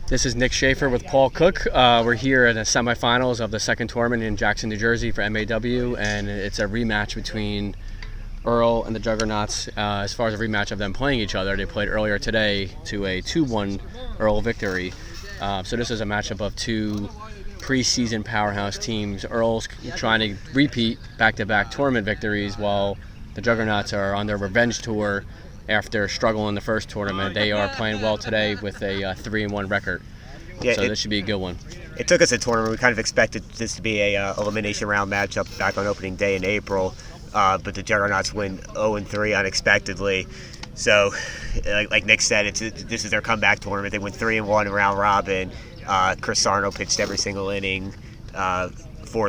This is Nick Schaefer with Paul Cooke. We're here in the semifinals of the second tournament in Jackson, New Jersey for MAW, and it's a rematch between ERL and the Juggernauts. As far as a rematch of them playing each other, they played earlier today to a 2-1 ERL victory. So this is a matchup of two preseason powerhouse teams. ERL's trying to repeat back-to-back tournament victories, while the Juggernauts are on their revenge tour after struggling in the first tournament. They are playing well today with a 3-1 record. Yeah, so this should be a good one. It took us a tournament. We kind of expected this to be a elimination round matchup back on opening day in April, but the Juggernauts win 0-3 unexpectedly. So, like Nick said, this is their comeback tournament. They went 3-1 in round robin. Chris Sarno pitched every single inning for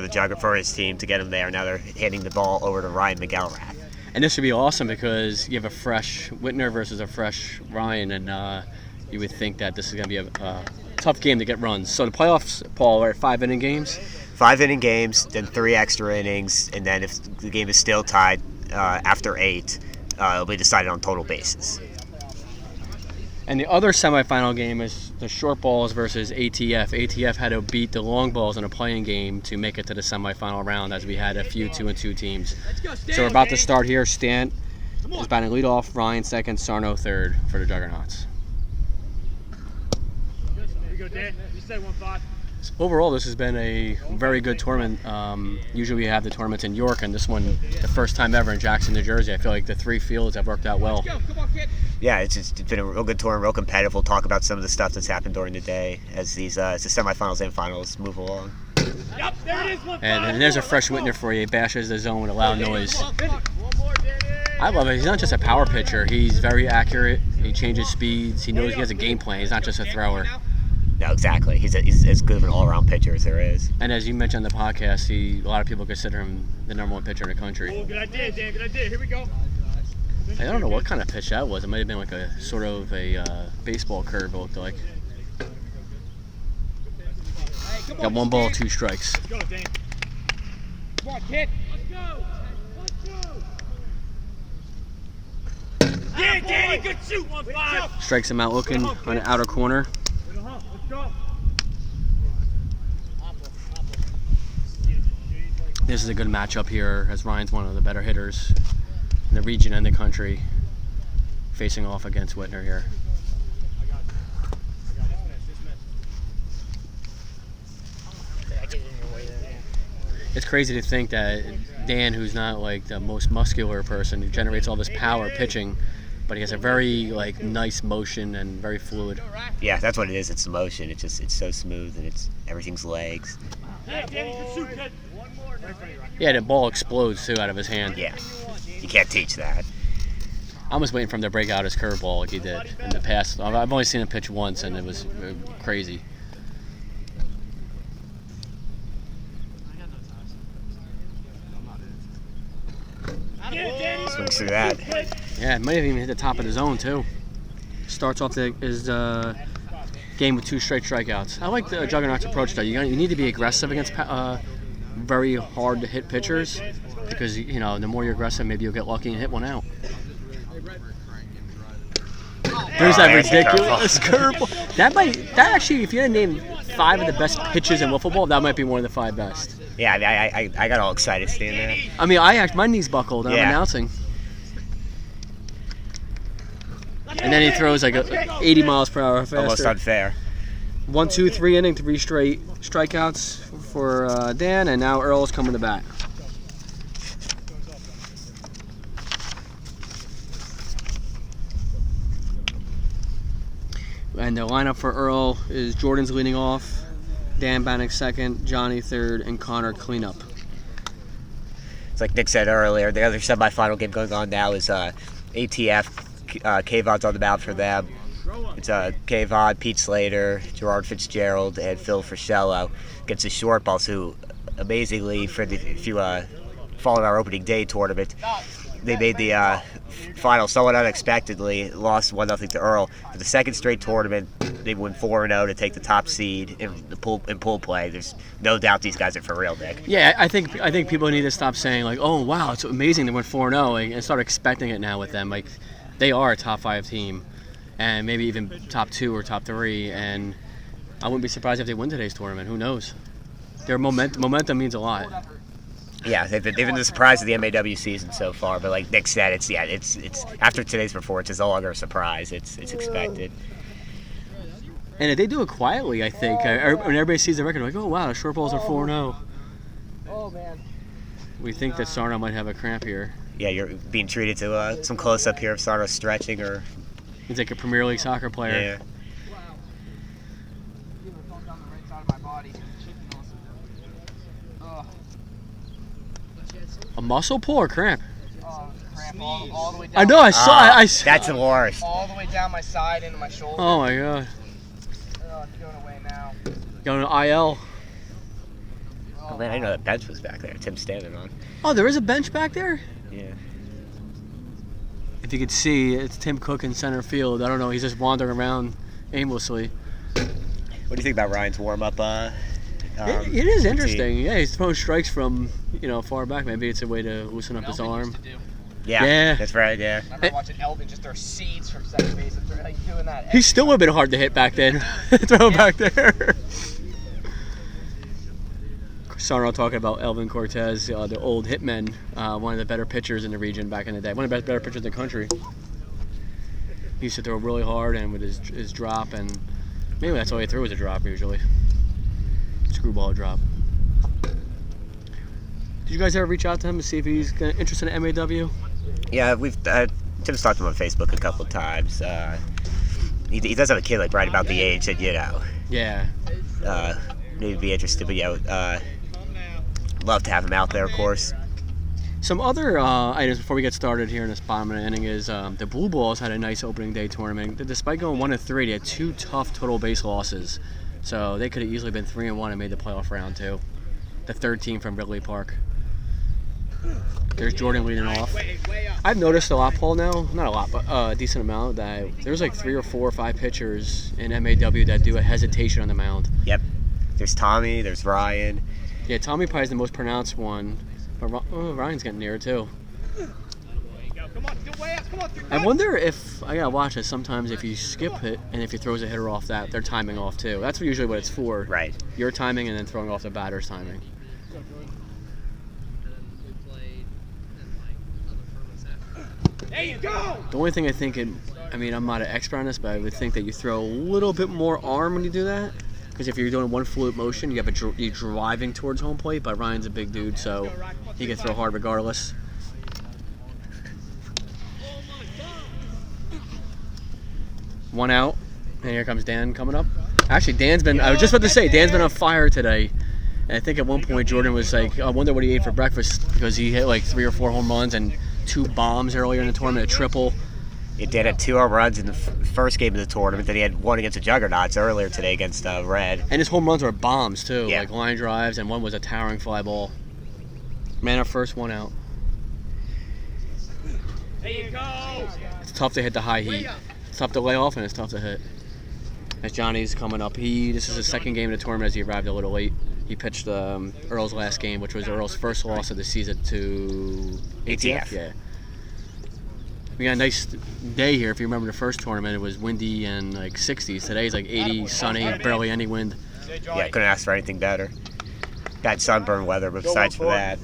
his team to get him there. Now they're handing the ball over to Ryan McElrath. And this should be awesome because you have a fresh Whitner versus a fresh Ryan, and you would think that this is going to be a tough game to get runs. So the playoffs, Paul, are 5-inning games? 5-inning games, then 3 extra innings, and then if the game is still tied after 8, it'll be decided on total bases. And the other semifinal game is the short balls versus ATF. ATF had to beat the long balls in a playing game to make it to the semifinal round, as we had a few 2-2 teams. So we're about to start here. Stant is batting leadoff, Ryan second, Sarno third for the Juggernauts. So overall, this has been a very good tournament. Usually we have the tournaments in York, and this one, the first time ever in Jackson, New Jersey. I feel like the 3 fields have worked out well. Yeah, it's been a real good tournament, real competitive. We'll talk about some of the stuff that's happened during the day as the semifinals and finals move along. And there's a fresh Whitner for you. He bashes the zone with a loud noise. I love it. He's not just a power pitcher. He's very accurate. He changes speeds. He knows he has a game plan. He's not just a thrower. No, exactly. He's as good of an all-around pitcher as there is. And as you mentioned on the podcast, a lot of people consider him the #1 pitcher in the country. Oh, good idea, Dan. Good idea. Here we go. I don't know what kind of pitch that was. It might have been like a sort of a baseball curve, it looked like. Got 1 ball, 2 strikes. Let's go, Dan. Come on, kid. Let's go. Yeah, Danny, good shoot. 1-5. Strikes him out looking on the outer corner. Let's go. This is a good matchup here, as Ryan's one of the better hitters in the region and the country, facing off against Whitner here. It's crazy to think that Dan, who's not like the most muscular person, who generates all this power pitching, but he has a very nice motion and very fluid. Yeah, that's what it is. It's the motion. It's so smooth, and everything's legs. Yeah, the ball explodes too out of his hand. Yeah, you can't teach that. I'm just waiting for him to break out his curveball like he did in the past. I've only seen him pitch once, and it was crazy. Swings through that. Yeah, it might have even hit the top of the zone too. Starts off his game with 2 straight strikeouts. I like the Juggernauts' approach though. You need to be aggressive against very hard to hit pitchers, because the more you're aggressive, maybe you'll get lucky and hit one out. There's that ridiculous curveball. That actually, if you had to name 5 of the best pitches in wiffle ball, that might be one of the 5 best. Yeah, I got all excited seeing that. I mean, my knees buckled and I'm announcing. And then he throws like 80 miles per hour faster. Almost unfair. 1, 2, 3 inning, 3 straight strikeouts for Dan, and now Earl's coming to bat. And the lineup for Earl is Jordan's leading off, Dan batting second, Johnny third, and Connor cleanup. It's like Nick said earlier, the other semifinal game going on now is ATF. KVOD's on the mound for them. It's KVOD, Pete Slater, Gerard Fitzgerald, and Phil Frischello against the short balls, who amazingly, if you followed our opening day tournament, they made the final somewhat unexpectedly, lost 1-0 to ERL. For the second straight tournament, they won 4-0 to take the top seed in pool play. There's no doubt these guys are for real, Nick. Yeah, I think people need to stop saying oh wow, it's amazing they went 4-0, and start expecting it now with them. They are a top 5 team, and maybe even top 2 or top 3, and I wouldn't be surprised if they win today's tournament. Who knows? Their momentum means a lot. Yeah, they've been the surprise of the MAW season so far. But like Nick said, it's after today's performance, it's no longer a surprise. It's expected. And if they do it quietly, I think. When everybody sees the record, like, oh wow, the short balls are 4-0. Oh man. We think that Sarno might have a cramp here. Yeah, you're being treated to some close up here of Sarno stretching or. He's like a Premier League soccer player. Yeah. A muscle pull or cramp? Cramp all the way down. I know. I saw. That's the worst. All the way down my side into my shoulder. Oh my god. Oh, it's going away now. Going to IL. Oh man, I didn't know that bench was back there. Tim's standing on. Oh, there is a bench back there? Yeah. If you could see, it's Tim Cooke in center field. I don't know. He's just wandering around aimlessly. What do you think about Ryan's warm up? It is interesting. Yeah, he's throwing strikes from far back. Maybe it's a way to loosen up his arm. Yeah, that's right. Yeah. I remember watching Elvin just throw seeds from second base and like doing that. He still would have been hard to hit back then. Throw back there. Sarno talking about Elvin Cortez, the old hitman, one of the better pitchers in the region back in the day. One of the better pitchers in the country. He used to throw really hard and with his drop, and maybe that's all he threw was a drop usually. Screwball drop. Did you guys ever reach out to him to see if he's interested in MAW? Yeah, we've Tim's talked to him on Facebook a couple of times. He does have a kid like right about the age that Yeah. Maybe be interested, but love to have him out there, of course. Some other items before we get started here in this bottom of the inning is the Blue Balls had a nice opening day tournament. Despite going 1-3, they had 2 tough total base losses, so they could have easily been 3-1 and made the playoff round too. The third team from Wrigley Park. There's Jordan leading off. I've noticed a lot, Paul, now, not a lot, but a decent amount, that there's like 3 or 4 or 5 pitchers in MAW that do a hesitation on the mound. Yep. There's Tommy, there's Ryan. Yeah, Tommy probably is the most pronounced one, but Ryan's getting near too. I wonder if, I gotta watch it sometimes, if you skip it and if he throws a hitter off that, they're timing off too. That's usually what it's for. Right. Your timing and then throwing off the batter's timing. There you go. The only thing I think, I'm not an expert on this, but I would think that you throw a little bit more arm when you do that. Because if you're doing one fluid motion, you're driving towards home plate, but Ryan's a big dude, so he can throw hard regardless. One out, and here comes Dan coming up. Actually, I was just about to say, Dan's been on fire today. And I think at one point Jordan was like, I wonder what he ate for breakfast, because he hit like 3 or 4 home runs and 2 bombs earlier in the tournament, a triple. Dan had 2 home runs in the first game of the tournament. Then he had 1 against the Juggernauts earlier today against Red. And his home runs were bombs too, yeah. Like line drives, and one was a towering fly ball. Man up first, 1 out. There you go. It's tough to hit the high heat. It's tough to lay off, and it's tough to hit. As Johnny's coming up, this is his second game in the tournament as he arrived a little late. He pitched Earl's last game, which was Earl's first loss of the season to ATF. Yeah. We got a nice day here. If you remember the first tournament, it was windy and like 60s. Today's like 80, sunny, barely any wind. Yeah, couldn't ask for anything better. Bad sunburn weather, but besides for that.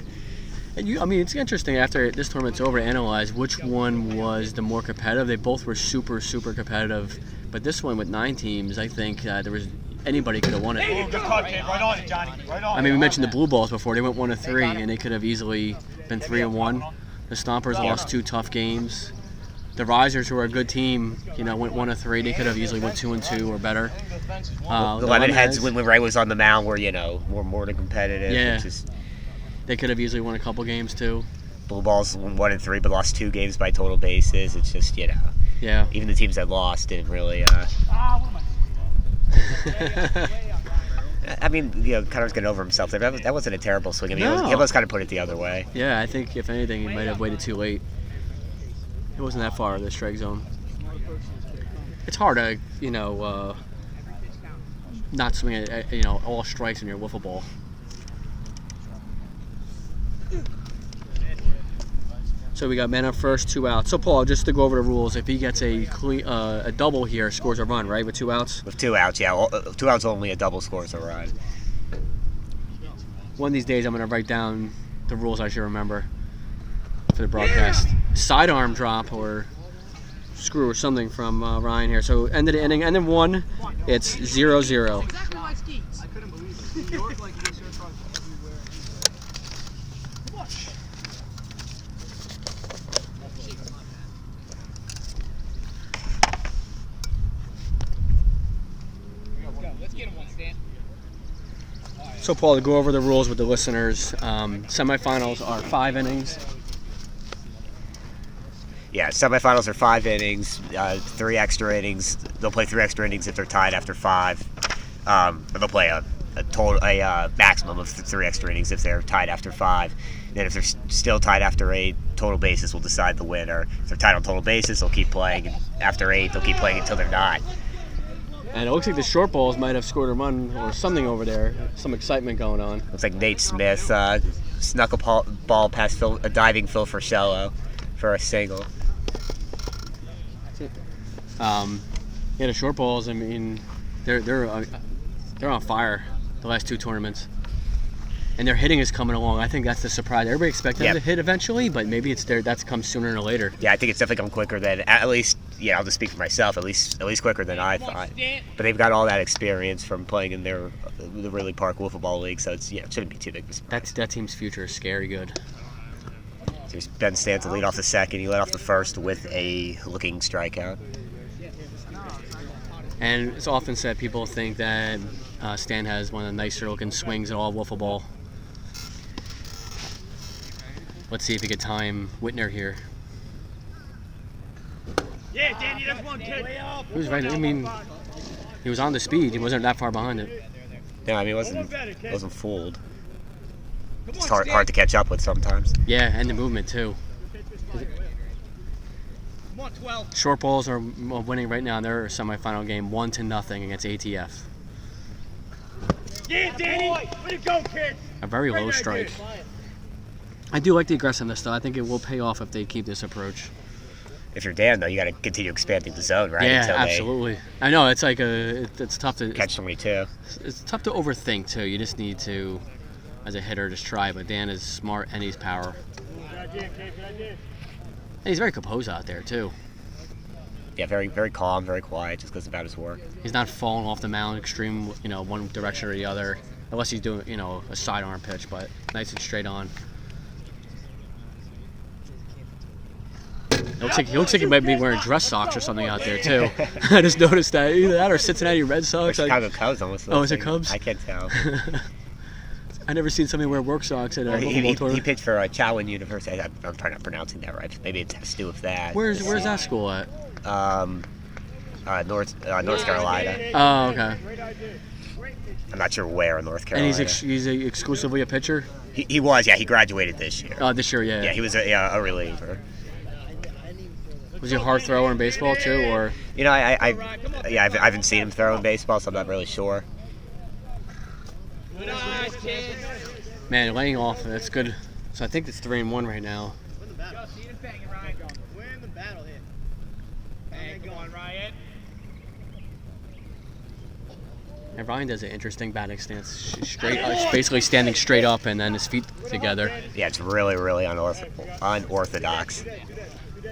And it's interesting after this tournament's over to analyze which one was the more competitive. They both were super, super competitive. But this one with 9 teams, I think anybody could have won it. Good call, kid. Right on it, Johnny. Right on. We mentioned the Blue Balls before. They went 1-3, and they could have easily been 3-1. The Stompers lost 2 tough games. The Risers, who are a good team, went 1-3. They could have easily went 2-2 or better. The Lemonheads, when Ray was on the mound, were more than competitive. Yeah. They could have easily won a couple games too. Blue Balls won 1-3, but lost 2 games by total bases. It's just Yeah. Even the teams that lost didn't really. Cutter's getting over himself. That wasn't a terrible swing. He almost kind of put it the other way. Yeah, I think if anything, he might have waited too late. It wasn't that far in the strike zone. It's hard to, not swing at, all strikes in your wiffle ball. So we got man up first, 2 outs. So Paul, just to go over the rules, if he gets a double here, scores a run, right, with 2 outs? With 2 outs, yeah. 2 outs only, a double scores a run. One of these days I'm going to write down the rules I should remember for the broadcast. Sidearm drop or screw or something from Ryan here. So end of the inning, and then 1, it's 0-0. Exactly my skis. I couldn't believe it. Let's get him one, Stan. So Paul, to go over the rules with the listeners, semifinals are 5 innings. Yeah, semifinals are 5 innings, 3 extra innings. They'll play 3 extra innings if they're tied after 5. But they'll play a maximum of 3 extra innings if they're tied after 5. Then if they're still tied after 8, total bases will decide the winner. If they're tied on total bases, they'll keep playing. And after 8, they'll keep playing until they're not. And it looks like the short balls might have scored a run or something over there. Some excitement going on. Looks like Nate Smith snuck a ball past a diving Phil Friscello for a single. Yeah, the short balls, I mean, they're on fire the last 2 tournaments. And their hitting is coming along. I think that's the surprise. Everybody expected them to hit eventually, but maybe that's come sooner than later. Yeah, I think it's definitely come quicker than, at least, yeah, I'll just speak for myself, at least quicker than I thought. But they've got all that experience from playing in the Ridley Park Wiffle Ball League, so it shouldn't be too big of a surprise. That team's future is scary good. There's Ben Stanton lead off the second. He led off the first with a looking strikeout. And it's often said people think that Stan has one of the nicer looking swings in all of wiffle ball. Let's see if he could time Whitner here. Yeah, Danny, that's one kid. He was right. I mean, he was on the speed. He wasn't that far behind it. Yeah, I mean, it wasn't fooled. It's hard to catch up with sometimes. Yeah, and the movement too. Come on, 12. Short balls are winning right now in their semifinal game, 1-0 against ATF. Yeah, Danny. Way to go, kid. A very low strike. I do like the aggressiveness, though. I think it will pay off if they keep this approach. If you're Dan, though, you got to continue expanding the zone, right? Yeah, Until absolutely. I know it's like it's tough to catch 22. It's tough to overthink too. You just need to, as a hitter, just try. But Dan is smart and he's power. And he's very composed out there too. Yeah, very, very calm, very quiet. Just goes about his work. He's not falling off the mound extreme, one direction or the other, unless he's doing, a sidearm pitch. But nice and straight on. He looks like he might be wearing dress socks or something out there too. I just noticed that. Either that or Cincinnati Red Sox. Chicago Cubs almost. Oh, is it Cubs? I can't tell. I never seen somebody wear work socks at a he football tournament. He pitched for Chowan University. I'm probably not pronouncing that right. Maybe it has to do with that. Where's that school at? North Carolina. Oh, okay. I'm not sure where in North Carolina. And he's exclusively a pitcher? He was, yeah. He graduated this year. Oh, this year, yeah. Yeah, he was a reliever. Was he a hard thrower in baseball too, or? I haven't seen him throw in baseball, so I'm not really sure. Man, laying off, that's good. So I think it's 3-1 right now. Win the battle here. Bang, go on, Ryan. And Ryan does an interesting batting stance. Straight, it's basically standing straight up and then his feet together. Yeah, it's really, really unorthodox.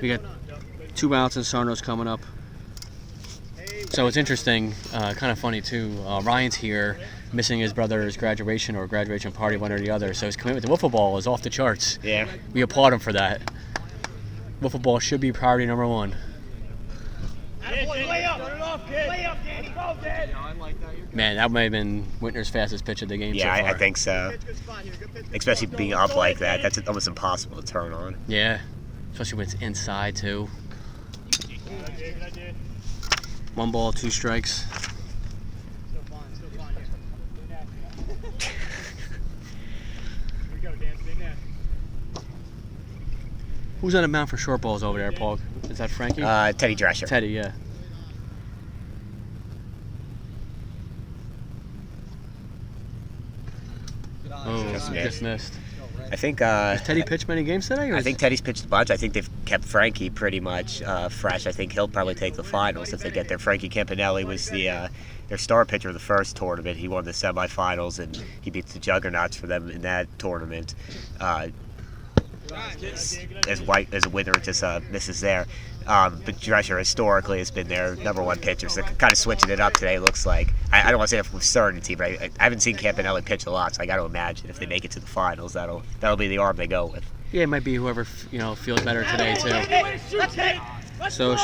We got 2 outs and Sarno's coming up. So it's interesting, kind of funny too. Ryan's here, missing his brother's graduation or graduation party, one or the other. So his commitment to wiffle ball is off the charts. Yeah. We applaud him for that. Wiffle ball should be priority number 1. Lay up, Danny. Go, Dad. Man, that might have been Whitner's fastest pitch of the game so far. Yeah, I think so. Especially being up like that, that's almost impossible to turn on. Yeah, especially when it's inside too. 1 ball, 2 strikes. Who's on the mound for short balls over there, Paul? Is that Frankie? Teddy Drescher. Teddy, yeah. Oh, just missed. I think Has Teddy pitched many games today? Or I think Teddy's pitched a bunch. I think they've kept Frankie pretty much fresh. I think he'll probably take the finals if they get there. Frankie Campanelli was their star pitcher of the first tournament. He won the semifinals, and he beat the Juggernauts for them in that tournament. As a winner, just misses there. But Drescher historically has been their #1 pitcher, so they're kind of switching it up today, it looks like. I don't want to say that with certainty, but I haven't seen Campanelli pitch a lot, so I got to imagine if they make it to the finals, that'll be the arm they go with. Yeah, it might be whoever feels better today too. So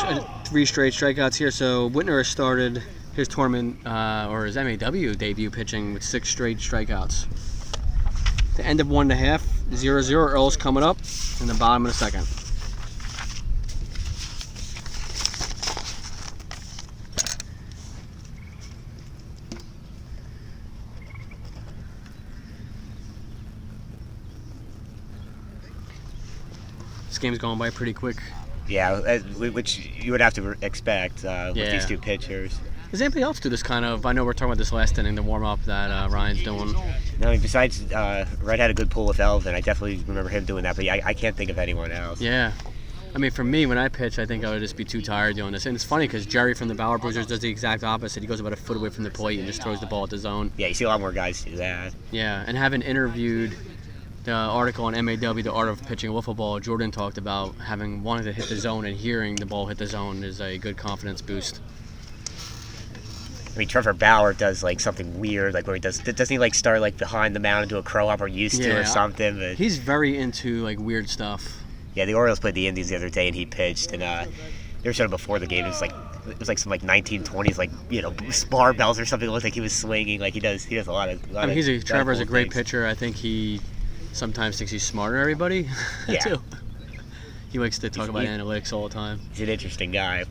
3 straight strikeouts here. So Whitner has started his tournament or his MAW debut pitching with 6 straight strikeouts. The end of 1.5, 0-0. Earl's coming up in the bottom of the second. This game's going by pretty quick. Yeah, which you would have to expect with these two pitchers. Does anybody else do this kind of? I know we're talking about this last inning, the warm up that Ryan's doing. No, besides Red had a good pull with Elvin. I definitely remember him doing that, but I can't think of anyone else. Yeah. I mean, for me, when I pitch, I think I would just be too tired doing this. And it's funny because Jerry from the Bauer Bruisers does the exact opposite. He goes about a foot away from the plate and just throws the ball at the zone. Yeah, you see a lot more guys do that. Yeah, and having interviewed the article on MAW, The Art of Pitching Wiffle Ball, Jordan talked about having wanted to hit the zone and hearing the ball hit the zone is a good confidence boost. I mean, Trevor Bauer does like something weird, like where he doesn't he like start like behind the mound and do a crow up or used to or something? But he's very into like weird stuff. Yeah, the Orioles played the Indians the other day and he pitched, and they were showing before the game. It was like some like 1920s like barbells or something. It looked like he was swinging. Like he does a lot of. I mean, Trevor's cool a great things. pitcher. I think he sometimes thinks he's smarter than everybody. Yeah. Too. He likes to talk about analytics all the time. He's an interesting guy.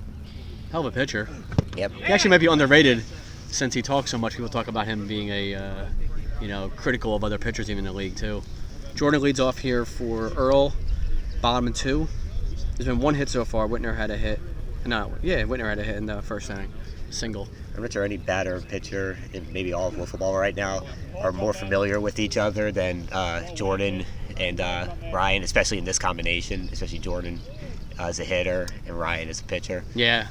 Hell of a pitcher. Yep. He actually might be underrated since he talks so much. People talk about him being a, critical of other pitchers even in the league too. Jordan leads off here for Earl, bottom and 2. There's been 1 hit so far. Whitner had a hit. Whitner had a hit in the first inning, single. I'm not sure any batter or pitcher, and maybe all of wiffle ball right now, are more familiar with each other than Jordan and Ryan, especially in this combination. Especially Jordan as a hitter and Ryan as a pitcher. Yeah.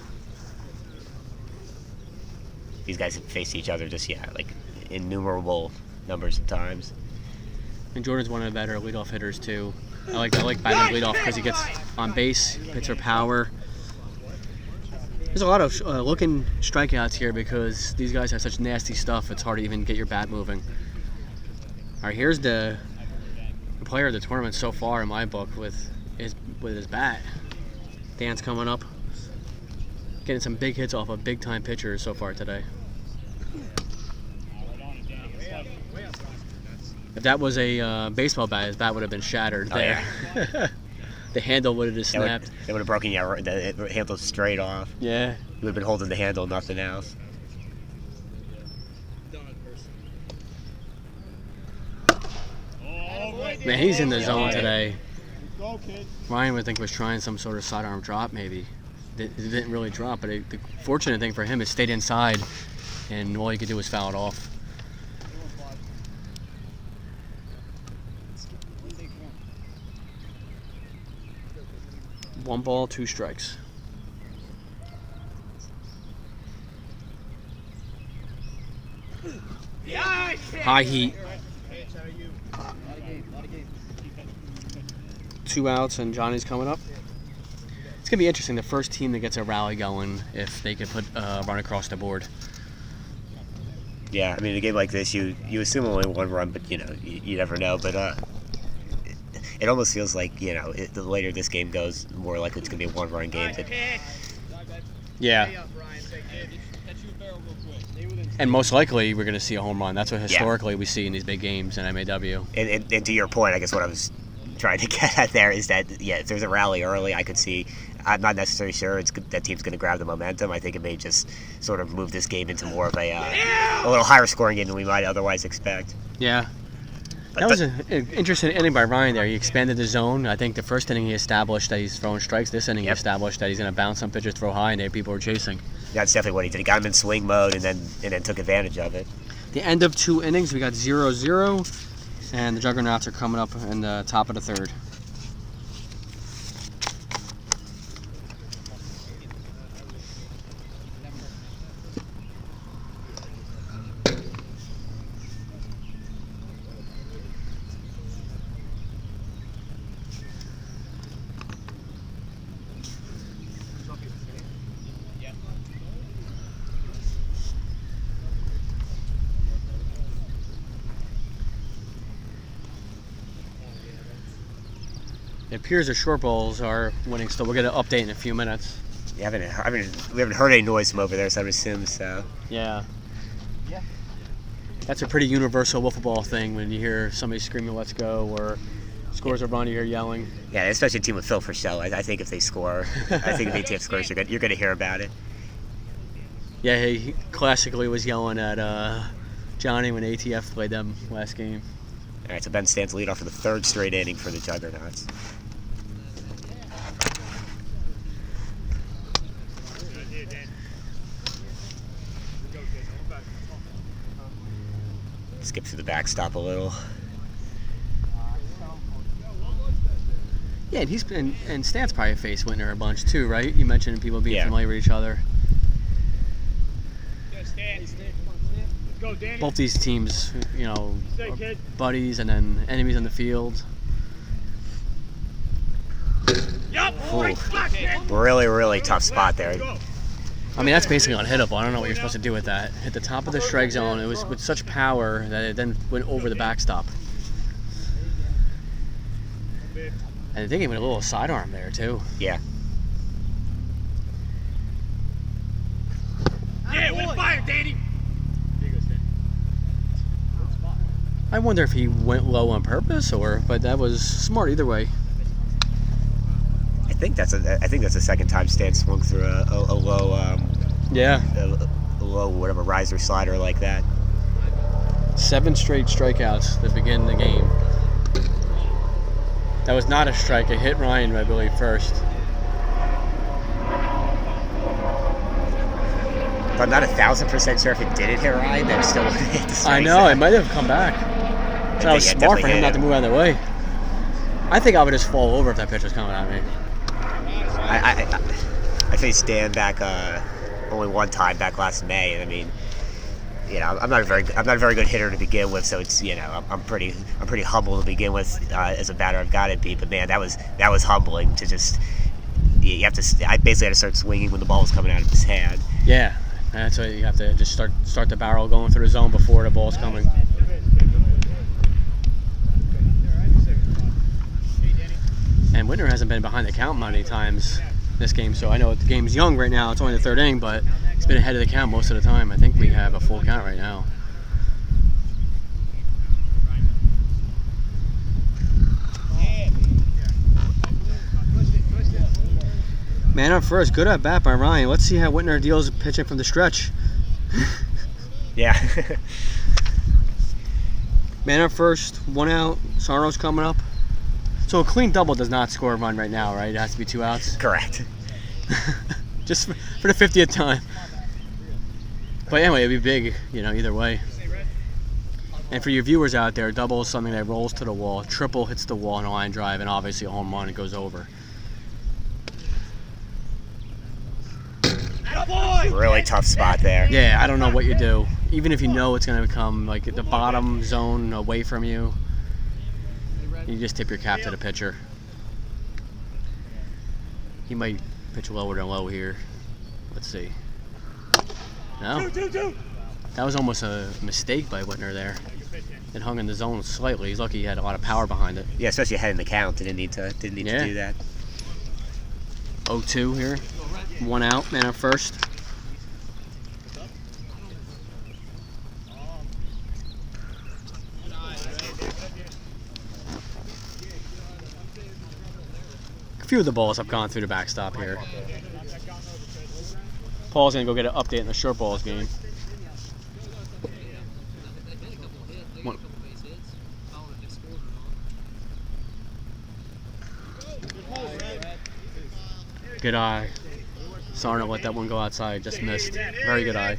These guys have faced each other just like innumerable numbers of times. And Jordan's one of the better leadoff hitters too. I like batting leadoff because he gets on base, hits for power. There's a lot of looking strikeouts here because these guys have such nasty stuff. It's hard to even get your bat moving. All right, here's the player of the tournament so far in my book with his bat. Dan's coming up, getting some big hits off of big-time pitchers so far today. If that was a baseball bat, his bat would have been shattered there. Yeah. The handle would have just snapped. It would have broken the handle straight off. Yeah. You would have been holding the handle, nothing else. Man, he's in the zone today. Ryan would think was trying some sort of sidearm drop maybe. It didn't really drop, but the fortunate thing for him is stayed inside, and all he could do was foul it off. One ball, 2 strikes. High heat. 2 outs and Johnny's coming up. It's going to be interesting, the first team that gets a rally going, if they could put a run across the board. Yeah, I mean, in a game like this, you assume only 1 run, but, you never know. But it almost feels like, the later this game goes, the more likely it's going to be a 1-run game. Yeah. And most likely, we're going to see a home run. That's what historically we see in these big games in MAW. And to your point, I guess what I was trying to get at there is that, if there's a rally early, I could see, I'm not necessarily sure that team's going to grab the momentum. I think it may just sort of move this game into more of a little higher scoring game than we might otherwise expect. Yeah. That was an interesting inning by Ryan there. He expanded the zone. I think the first inning he established that he's throwing strikes. This inning he established that he's going to bounce some pitchers, throw high, and there people are chasing. That's definitely what he did. He got him in swing mode and then took advantage of it. The end of 2 innings, we got 0-0. And the Juggernauts are coming up in the top of the third. It appears the short balls are winning still. We'll get an update in a few minutes. Yeah, we haven't heard any noise from over there, so I would assume so. Yeah. That's a pretty universal wiffle ball thing when you hear somebody screaming "Let's go" or scores are on, you hear yelling. Yeah, especially a team with Phil for show. I think if they score, I think if ATF scores, you're going to hear about it. Yeah, he classically was yelling at Johnny when ATF played them last game. All right, so Ben stands lead off for the third straight inning for the Juggernauts. Skip through the backstop a little. Yeah, and he's been, and Stan's probably faced Whitner a bunch too, right? You mentioned people being familiar with each other. Both these teams, you know, are buddies and then enemies on the field. Really, really tough spot there. I mean, that's basically unhittable. I don't know what you're supposed to do with that. Hit the top of the strike zone. It was with such power that it then went over the backstop. And I think even a little sidearm there too. Yeah. Yeah, with fire, Danny. I wonder if he went low on purpose, but that was smart either way. I think that's the second time Stan swung through a low, a low whatever riser slider like that. 7 straight strikeouts to begin the game. That was not a strike. It hit Ryan, I believe, first. But I'm not 1,000% sure if it didn't hit Ryan, then it still would have hit the strike I know, zone. it might have come back. So that was smart for him not to move out of the way. I think I would just fall over if that pitch was coming at me. I faced Stan back only one time back last May, and I mean, you know, I'm not a very good hitter to begin with, so it's, you know, I'm pretty humble to begin with as a batter. I've got to be, but man, that was humbling to just I basically had to start swinging when the ball was coming out of his hand. Yeah, that's why you have to just start the barrel going through the zone before the ball's coming. And Whitner hasn't been behind the count many times this game, so I know the game's young right now. It's only the third inning, but he's been ahead of the count most of the time. I think we have a full count right now. Man up first, good at bat by Ryan. Let's see how Whitner deals pitching from the stretch. Yeah. Man up first, 1 out. Sarno's coming up. So a clean double does not score a run right now, right? It has to be 2 outs. Correct. Just for the 50th time. But anyway, it'd be big, you know, either way. And for your viewers out there, double is something that rolls to the wall. Triple hits the wall in a line drive, and obviously a home run, it goes over. Really tough spot there. Yeah, I don't know what you do. Even if you know it's going to become like the bottom zone away from you, you just tip your cap to the pitcher. He might pitch lower than low here. Let's see. No. That was almost a mistake by Whitner there. It hung in the zone slightly. He's lucky he had a lot of power behind it. Yeah, especially ahead in the count. Didn't need to do that. 0-2 here. 1 out, man up first. A few of the balls have gone through the backstop here. Paul's gonna go get an update in the short balls game. Good eye. Sarno let that one go outside, just missed. Very good eye.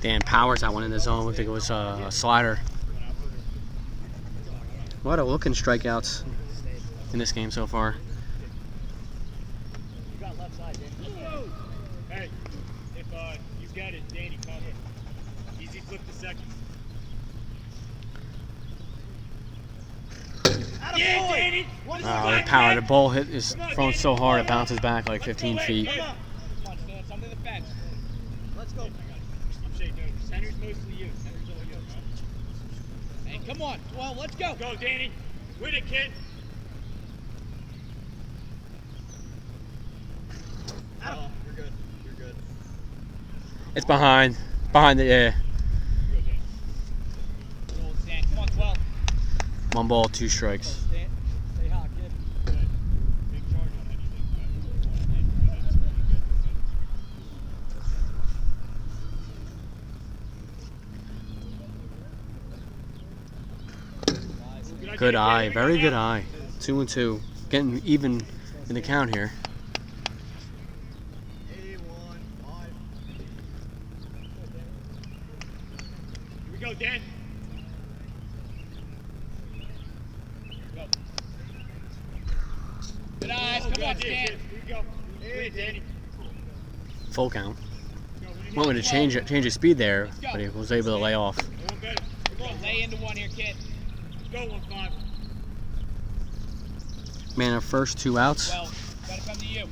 Dan powers that one in the zone. I think it was a slider. A lot of looking strikeouts in this game so far. Hey, if you get it, Danny, cover. Easy flip to second. Yeah, Danny! The power. The ball hit is thrown so hard it bounces back like 15 feet. Come on, stand under the fence. Let's go. I'm shaking over. Center's mostly you. Center's all you. Hey, come on. Well, let's go. Go, Danny. Win it, kid. You're good. You're good. It's behind the yeah. Come on, 12. 1 ball, 2 strikes. Stay hot, kid. Big charge on anything. Good eye, very good eye. 2 and 2, getting even in the count here. Here we go, Dan. Go. Good eyes. Come on, Dan. Here we go. Hey, Danny. Full count. Wanted to change his speed there, but he was able to lay off. Lay into one here, kid. Go 1-5. Man, our first 2 outs. Well, gotta come to you.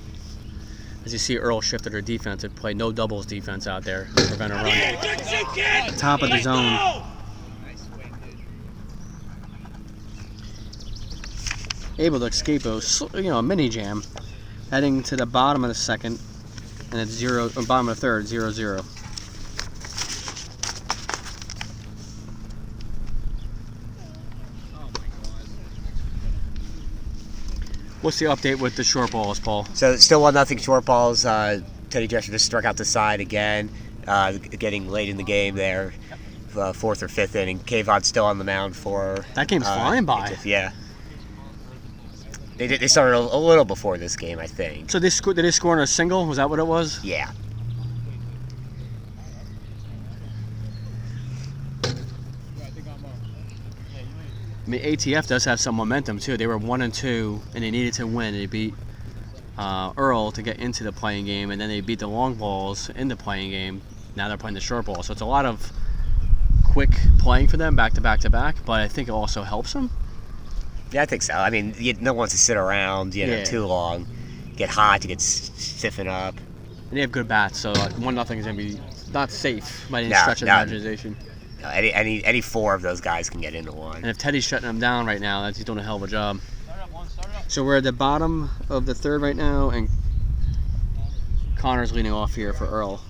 As you see, Earl shifted her defense to play no doubles defense out there to prevent a run. Good shoot, kid. Top of the zone. Nice win, dude. Able to escape a mini jam, heading to the bottom of the second, and it's bottom of the third, 0-0. What's the update with the short balls, Paul? So still 1-0 short balls. Teddy Drescher just struck out the side again, getting late in the game there, 4th or 5th inning. Kayvon's still on the mound for. That game's flying by. Yeah. They started a little before this game, I think. So did they score on a single? Was that what it was? Yeah. I mean, ATF does have some momentum too. They were 1 and 2, and they needed to win. They beat Earl to get into the playing game, and then they beat the long balls in the playing game. Now they're playing the short ball, so it's a lot of quick playing for them, back to back to back. But I think it also helps them. Yeah, I think so. I mean, no one wants to sit around, too long, get hot, to get stiffen up. And they have good bats, so 1-0 is going to be not safe by any No, stretch of the no. imagination. Any 4 of those guys can get into one. And if Teddy's shutting them down right now, he's doing a hell of a job. So we're at the bottom of the third right now, and Connor's leading off here for Earl.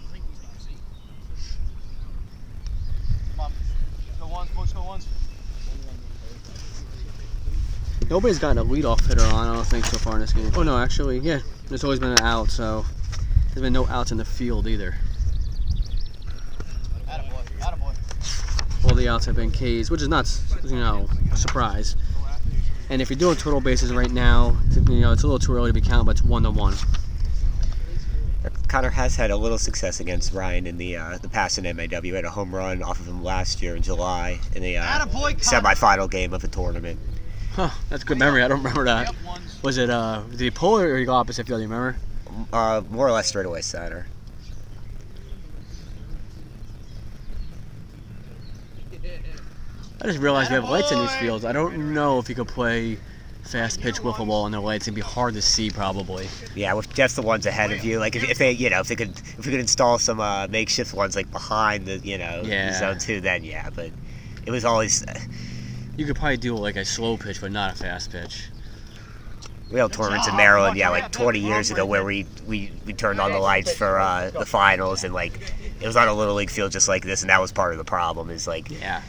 Nobody's gotten a leadoff hitter on, I don't think, so far in this game. Oh no, actually, yeah. There's always been an out, so there's been no outs in the field either. All the outs have been Ks, which is not, a surprise. And if you're doing total bases right now, it's a little too early to be counted, but it's 1-1. Connor has had a little success against Ryan in the past in MAW. He had a home run off of him last year in July in the semifinal game of a tournament. Huh, that's good memory. I don't remember that. Was it, did he pull it or he go opposite field? Do you remember? More or less straightaway center. I just realized we have lights in these fields. I don't know if you could play fast pitch wiffle ball in the lights. It'd be hard to see probably. Yeah, with just the ones ahead of you. Like if we could install some makeshift ones like behind the zone 2, then yeah. But it was always. You could probably do like a slow pitch, but not a fast pitch. We held tournaments in Maryland, like 20 years ago, where we turned on the lights for the finals, and like it was on a little league field just like this, and that was part of the problem. Is like yeah.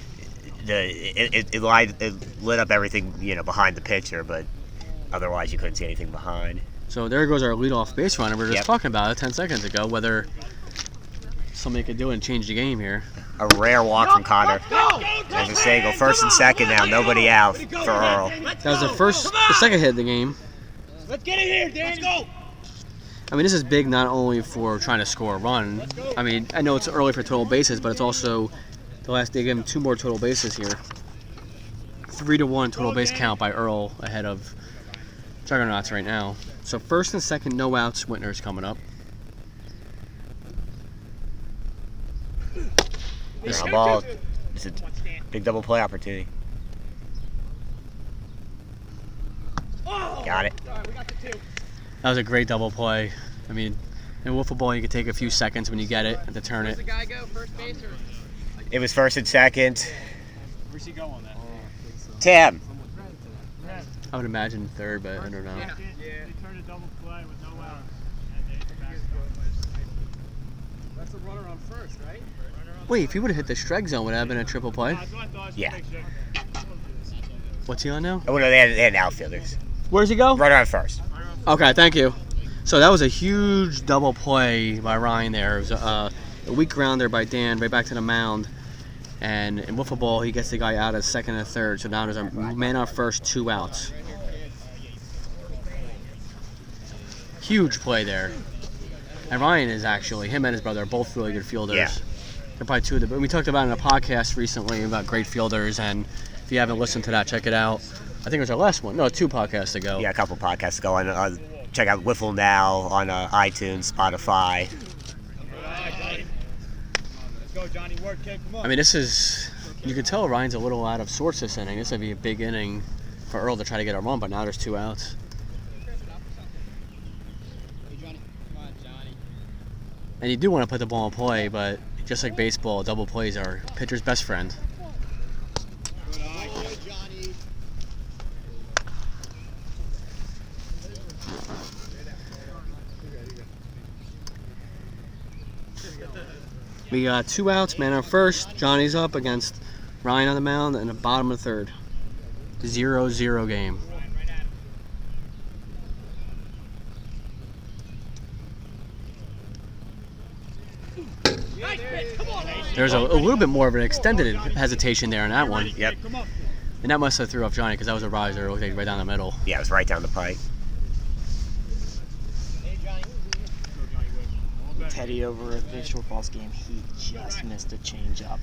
It lit up everything behind the pitcher, but otherwise you couldn't see anything behind. So there goes our leadoff base runner. We were just Yep. talking about it 10 seconds ago, whether somebody could do it and change the game here. A rare walk from Connor. There's a single, first and second now, nobody out for Earl. That was the second hit of the game. Let's get it here, Dan. Let's go. I mean, this is big not only for trying to score a run. I mean, I know it's early for total bases, but it's also they gave him 2 more total bases here. 3-1 total base count by Earl ahead of Juggernauts right now. So first and second, no outs. Whitner's coming up. Ground ball. It's a big double play opportunity. Got it. That was a great double play. I mean, in wiffle ball, you can take a few seconds when you get it to turn it. Where's the guy go? First base or? It was first and second. Where's he go on that? Tim. I would imagine third, but I don't know. Yeah. They turned a double play with no outs, and they backed That's a runner on first, right? Wait, if he would have hit the strike zone, would that have been a triple play? Yeah. What's he on now? Oh, no, they had outfielders. Where's he go? Runner on first. Okay, thank you. So that was a huge double play by Ryan there. It was a weak grounder by Dan right back to the mound. And in wiffle ball, he gets the guy out at second and third. So now there's a man on first, 2 outs. Huge play there. And Ryan is actually, him and his brother are both really good fielders. Yeah. They're probably 2 of the, we talked about it in a podcast recently about great fielders. And if you haven't listened to that, check it out. I think it was our last one. No, 2 podcasts ago. Yeah, a couple podcasts ago. And check out Wiffle now on iTunes, Spotify. Let's go, Johnny. Work, kid. Come on. I mean, this is, you can tell Ryan's a little out of sorts this inning. This would be a big inning for Earl to try to get a run, but now there's 2 outs. Hey, Johnny. Come on, Johnny. And you do want to put the ball in play, but just like baseball, double plays are pitcher's best friend. Good eye. Good, Johnny. We got 2 outs, man on first. Johnny's up against Ryan on the mound in the bottom of the third. 0-0 game. There's a little bit more of an extended hesitation there on that one. Yep. And that must have threw off Johnny because that was a riser. It looked like right down the middle. Yeah, it was right down the pike. Teddy over at the short balls game, he just missed a changeup.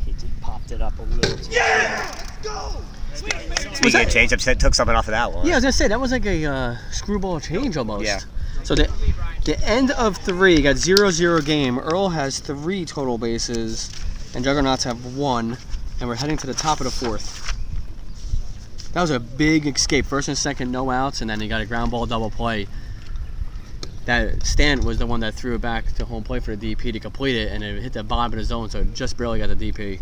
He just popped it up a little too Speaking of changeups, took something off of that one. Yeah, I was going to say, that was like a screwball change almost. Yeah. So the end of 3, you got 0-0 game. Earl has 3 total bases, and Juggernauts have 1, and we're heading to the top of the 4th. That was a big escape. First and second, no outs, and then you got a ground ball double play. That Stan was the one that threw it back to home plate for the DP to complete it, and it hit the bottom of the zone, so it just barely got the DP.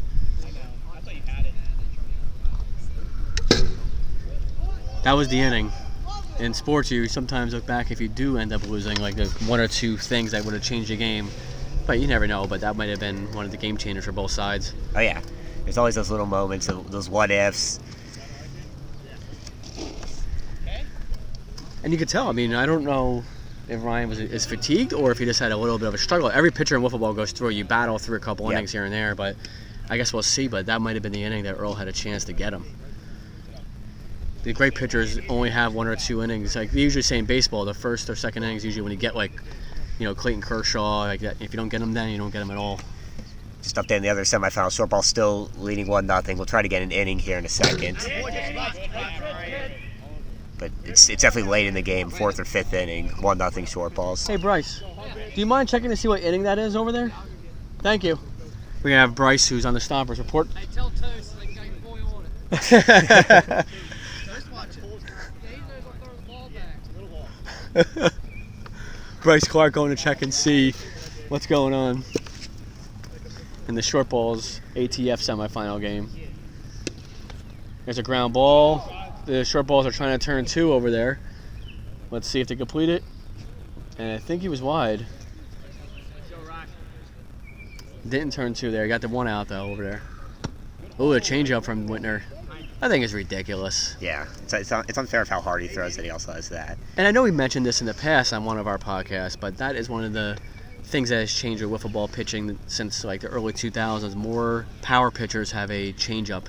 That was the inning. In sports, you sometimes look back if you do end up losing, like there's 1 or 2 things that would have changed the game. But you never know, but that might have been one of the game changers for both sides. Oh, yeah. There's always those little moments, those what-ifs. And you could tell, I mean, I don't know if Ryan is fatigued or if he just had a little bit of a struggle. Every pitcher in wiffle ball goes through. You battle through a couple innings here and there, but I guess we'll see. But that might have been the inning that Earl had a chance to get him. The great pitchers only have 1 or 2 innings. Like they usually say in baseball, the first or second innings usually when you get like, Clayton Kershaw, like that. If you don't get him then, you don't get him at all. Just up there in the other semifinal, short ball still leading 1-0. We'll try to get an inning here in a second. But it's definitely late in the game, 4th or 5th inning, 1-0 short balls. Hey Bryce, do you mind checking to see what inning that is over there? Thank you. We have Bryce who's on the Stompers report. Hey, tell Toast they got your boy on it. Toast watch it. Yeah, he knows I'll throw the ball back. Little ball. Bryce Clark going to check and see what's going on in the short balls ATF semifinal game. There's a ground ball. The short balls are trying to turn 2 over there. Let's see if they complete it. And I think he was wide. Didn't turn 2 there. He got the 1 out though over there. Oh, a changeup from Whitner. I think it's ridiculous. Yeah, it's unfair of how hard he throws that he also has that. And I know we mentioned this in the past on one of our podcasts, but that is one of the things that has changed with wiffle ball pitching since like the early 2000s. More power pitchers have a changeup,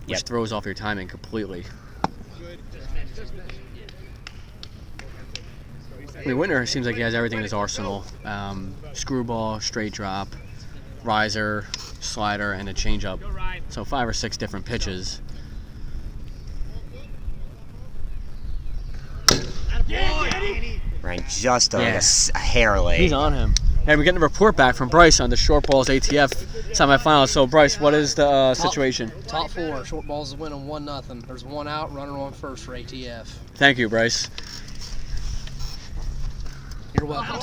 which throws off your timing completely. I mean, Whitner seems like he has everything in his arsenal. Screwball, straight drop, riser, slider, and a changeup. So 5 or 6 different pitches. Ryan just on Yeah. a hair late. He's on him. Hey, we're getting a report back from Bryce on the short balls ATF semifinals. So, Bryce, what is the situation? Top 4, short balls is winning 1-0. There's 1 out, runner on first for ATF. Thank you, Bryce. You're welcome.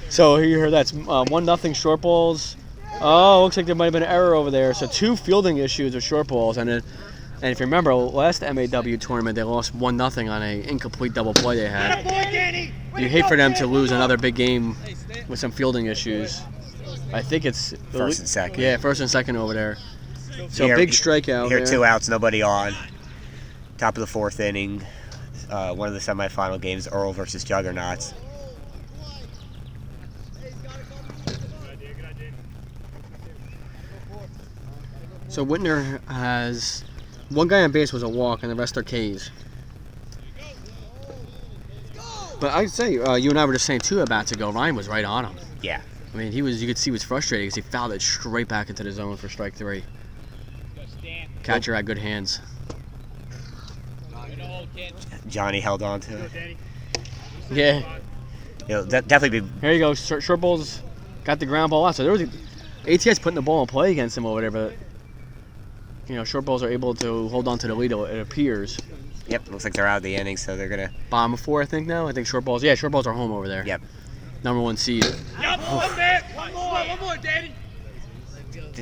So you heard that's 1-0 short balls. Oh, looks like there might have been an error over there. So 2 fielding issues with short balls, and if you remember last MAW tournament, they lost 1-0 on an incomplete double play they had. You hate for them to lose another big game with some fielding issues. I think it's First and second. Yeah, first and second over there. So Here- big strikeout. Here, there. 2 outs, nobody on. Top of the 4th inning. One of the semifinal games, ERL versus Juggernauts. So Whitner has one guy on base was a walk, and the rest are Ks. But I'd say you and I were just saying 2 at-bats ago, Ryan was right on him. Yeah. I mean, you could see he was frustrated because he fouled it straight back into the zone for strike 3. Catcher had good hands. Johnny held on to it. Yeah. It'll definitely be. Here you go. Short balls got the ground ball out. So there was ATS putting the ball in play against him over there, but short balls are able to hold on to the lead. It appears. Yep, looks like they're out of the inning, so they're gonna. Bottom of 4, I think now. I think short balls. Yeah, short balls are home over there. Yep. Number 1 seed. Yup, one more, Danny.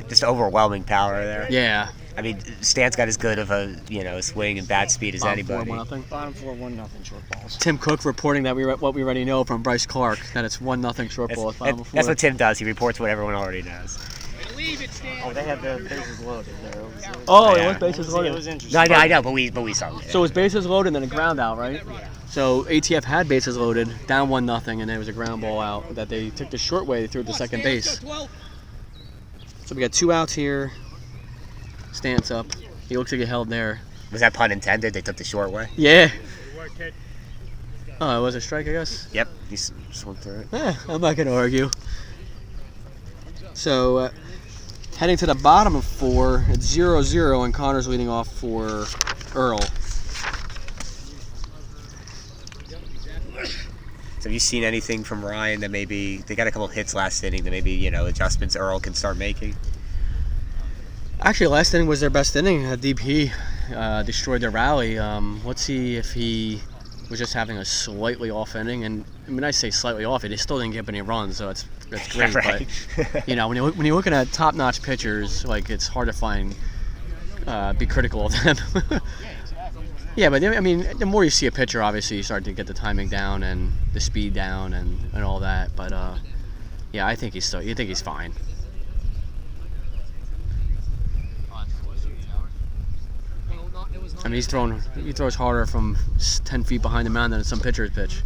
Just overwhelming power there. Yeah. I mean, Stan's got as good of a swing and bat speed as Bottom 4, anybody. 1-0. Bottom 4, 1-0 short balls. Tim Cooke reporting that what we already know from Bryce Clark, that it's 1-0 short balls. Bottom of 4. That's what Tim does. He reports what everyone already knows. Leave it, Stan. Oh, they had the bases loaded there. Oh, Yeah. it was bases It loaded. was interesting. I know, but we saw it. So it was bases loaded and then a ground out, right? So ATF had bases loaded, down 1-0, and there was a ground ball out that they took the short way through to second base. So we got 2 outs here. Stance up. He looks like he held there. Was that pun intended? They took the short way. Yeah. Oh, it was a strike, I guess. Yep, he swung through it. I'm not going to argue. So heading to the bottom of 4, it's 0-0, and Connor's leading off for ERL. So have you seen anything from Ryan that maybe they got a couple hits last inning that maybe adjustments ERL can start making? Actually, last inning was their best inning. DP destroyed their rally. Let's see if he was just having a slightly off inning. And I mean, I say slightly off. It still didn't give any runs, so that's great. Right. But when you're looking at top-notch pitchers, like it's hard to be critical of them. Yeah, but I mean, the more you see a pitcher, obviously you start to get the timing down and the speed down and all that. But yeah, I think he's fine. I mean, he throws harder from 10 feet behind the mound than some pitchers pitch.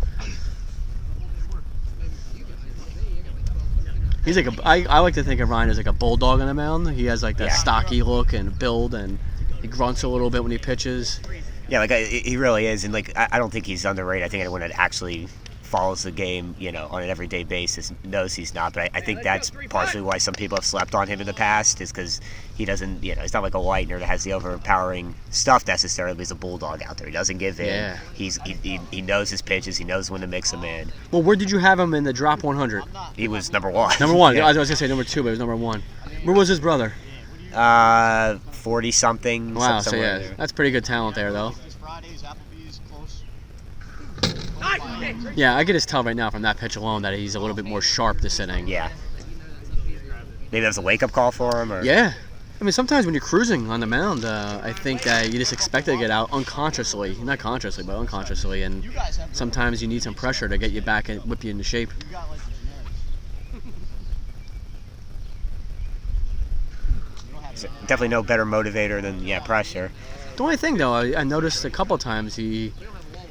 He's like I like to think of Ryan as like a bulldog on the mound. He has like that stocky look and build, and he grunts a little bit when he pitches. Yeah, he really is, and I don't think he's underrated. I think anyone that actually follows the game, on an everyday basis knows he's not. But I think that's partially why some people have slept on him in the past, is because he doesn't, he's not like a Leitner that has the overpowering stuff necessarily. But he's a bulldog out there. He doesn't give in. Yeah. He knows his pitches. He knows when to mix them in. Well, where did you have him in the drop 100? He was number 1. Number 1. Yeah. I was gonna say number 2, but it was number 1. Where was his brother? 40 something. Wow. So somewhere yeah, there. that's pretty good talent there, though. Yeah, I can just tell right now from that pitch alone that he's a little bit more sharp this inning. Yeah. Maybe that was a wake-up call for him, or Yeah. I mean, sometimes when you're cruising on the mound, I think that you just expect it to get out unconsciously. Not consciously, but unconsciously. And sometimes you need some pressure to get you back and whip you into shape. definitely no better motivator than pressure. The only thing, though, I noticed a couple times he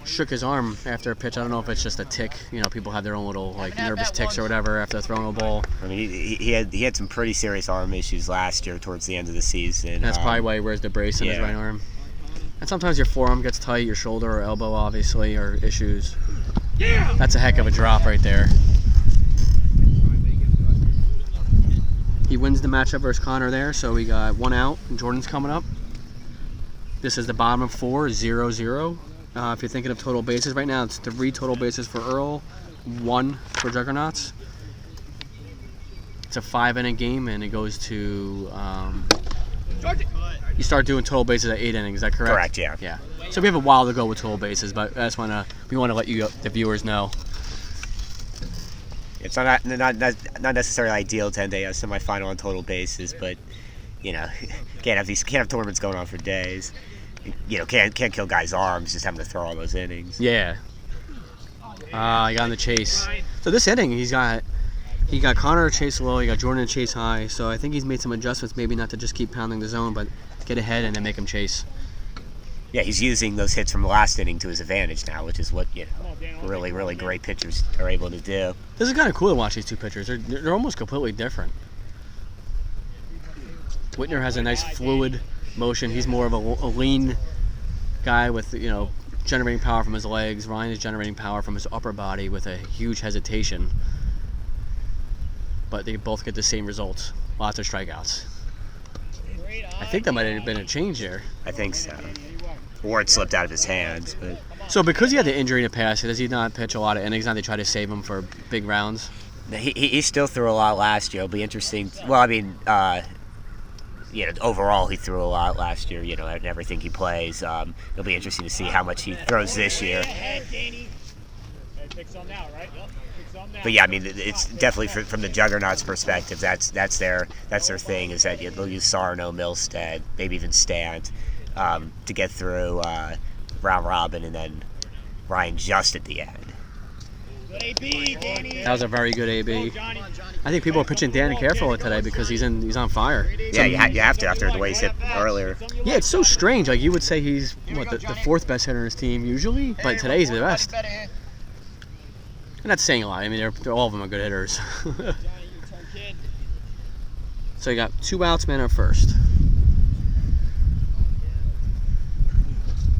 shook his arm after a pitch. I don't know if it's just a tick. People have their own little nervous ticks or whatever after throwing a ball. I mean, he had some pretty serious arm issues last year towards the end of the season. And that's probably why he wears the brace on his yeah. right arm. And sometimes your forearm gets tight, your shoulder or elbow, obviously, or issues. That's a heck of a drop right there. He wins the matchup versus Connor there, so we got 1 out, and Jordan's coming up. This is the bottom of 4, 0-0. If you're thinking of total bases right now, it's 3 total bases for Earl, 1 for Juggernauts. It's a 5-inning game, and it goes to... you start doing total bases at 8 innings, is that correct? Correct, yeah. Yeah. So we have a while to go with total bases, but we want to let you, the viewers, know. It's not necessarily ideal to end a semifinal on total bases, but you know, can't have tournaments going on for days. You know, can't kill guys' arms just having to throw all those innings. Yeah. He got in the chase. So this inning, he got Connor chase low, he got Jordan chase high. So I think he's made some adjustments, maybe not to just keep pounding the zone, but get ahead and then make him chase. Yeah, he's using those hits from the last inning to his advantage now, which is what really, really great pitchers are able to do. This is kind of cool to watch these two pitchers. They're almost completely different. Whitner has a nice fluid motion. He's more of a lean guy with, generating power from his legs. Ryan is generating power from his upper body with a huge hesitation. But they both get the same results. Lots of strikeouts. I think that might have been a change there. I think so. Or it slipped out of his hands. But So because he had the injury in the past, does he not pitch a lot of innings now? They try to save him for big rounds? he still threw a lot last year. It'll be interesting. Well, I mean, overall he threw a lot last year, and everything he plays. It'll be interesting to see how much he throws this year. But yeah, I mean, it's definitely from the Juggernauts' perspective. That's their thing, is that they'll use Sarno, Milstead, maybe even Stant, to get through round robin, and then Ryan just at the end. That was a very good AB. I think people are pitching Danny Careful today because he's on fire. Yeah, you have to after the way he's hit earlier. Yeah, it's so strange. Like, you would say he's the fourth best hitter in his team usually, but today he's the best. And that's saying a lot. I mean, they're all of them are good hitters. So you got 2 outs, man, at first.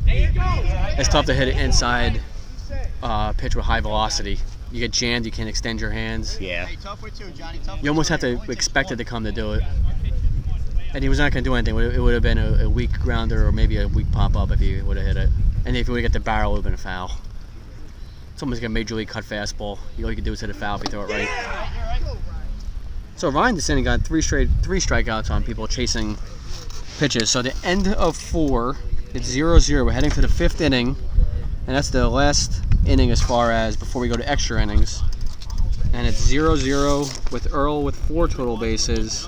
It's tough to hit it inside pitch with high velocity. You get jammed, you can't extend your hands. Yeah. You almost have to expect it to come to do it. And he was not going to do anything. It would have been a weak grounder or maybe a weak pop-up if he would have hit it. And if he would have got the barrel, it would have been a foul. Someone's got a major league cut fastball. All you can do is hit a foul if you throw it right. So Ryan this inning got 3 strikeouts on people chasing pitches. So the end of 4, it's 0-0. We're heading to the 5th inning, and that's the last inning as far as before we go to extra innings. And it's 0-0 with Earl with 4 total bases,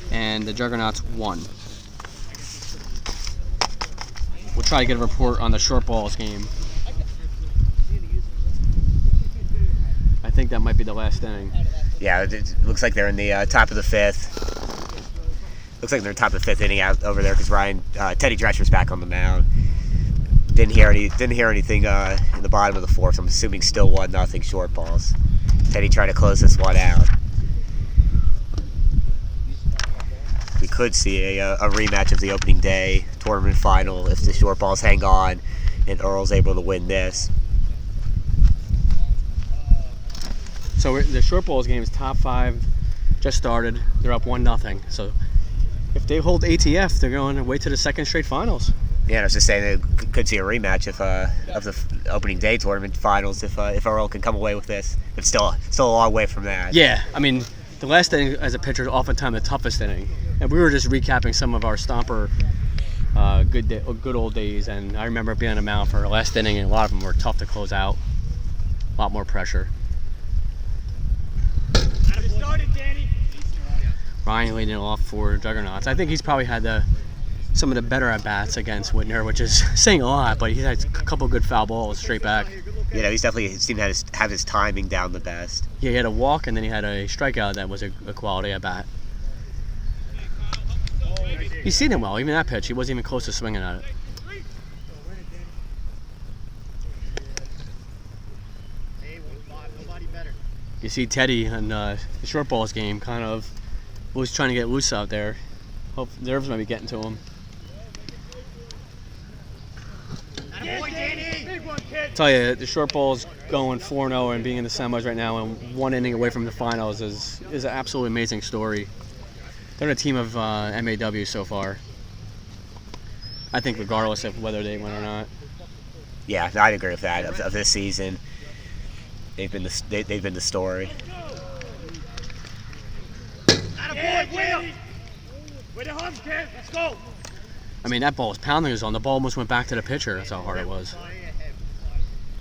and the Juggernauts 1. We'll try to get a report on the short balls game. I think that might be the last inning. Yeah, it looks like they're in the top of the 5th. Looks like they're top of the 5th inning out over there because Teddy Drescher's back on the mound. Didn't hear anything in the bottom of the 4th. So I'm assuming still 1-0 short balls. Teddy trying to close this one out. We could see a rematch of the opening day tournament final if the short balls hang on and Earl's able to win this. So the short balls game is top 5, just started. They're up 1-0. So if they hold ATF, they're going to wait to the 2nd straight finals. Yeah, I was just saying they could see a rematch of the opening day tournament finals if Earl can come away with this. It's still a long way from that. Yeah, I mean, the last inning as a pitcher is oftentimes the toughest inning. And we were just recapping some of our Stomper good old days, and I remember being on the mound for our last inning, and a lot of them were tough to close out. A lot more pressure. Ryan leading off for Juggernauts. I think he's probably had some of the better at-bats against Whitner, which is saying a lot, but he's had a couple good foul balls straight back. He's definitely seemed to have his timing down the best. Yeah, he had a walk, and then he had a strikeout that was a quality at-bat. He's seen it well. Even that pitch, he wasn't even close to swinging at it. You see Teddy in the short balls game kind of was trying to get loose out there. Hope nerves might be getting to him. Attaboy, Danny. Big one, kid. Tell you, the short balls going 4-0 and being in the semis right now and 1 inning away from the finals is an absolutely amazing story. They're a team of MAW so far. I think regardless of whether they win or not. Yeah, I'd agree with that. Of this season, they've been the story. Attaboy, Will. With the hums, kid. Let's go. I mean, that ball was pounding his zone. The ball almost went back to the pitcher. That's how hard it was.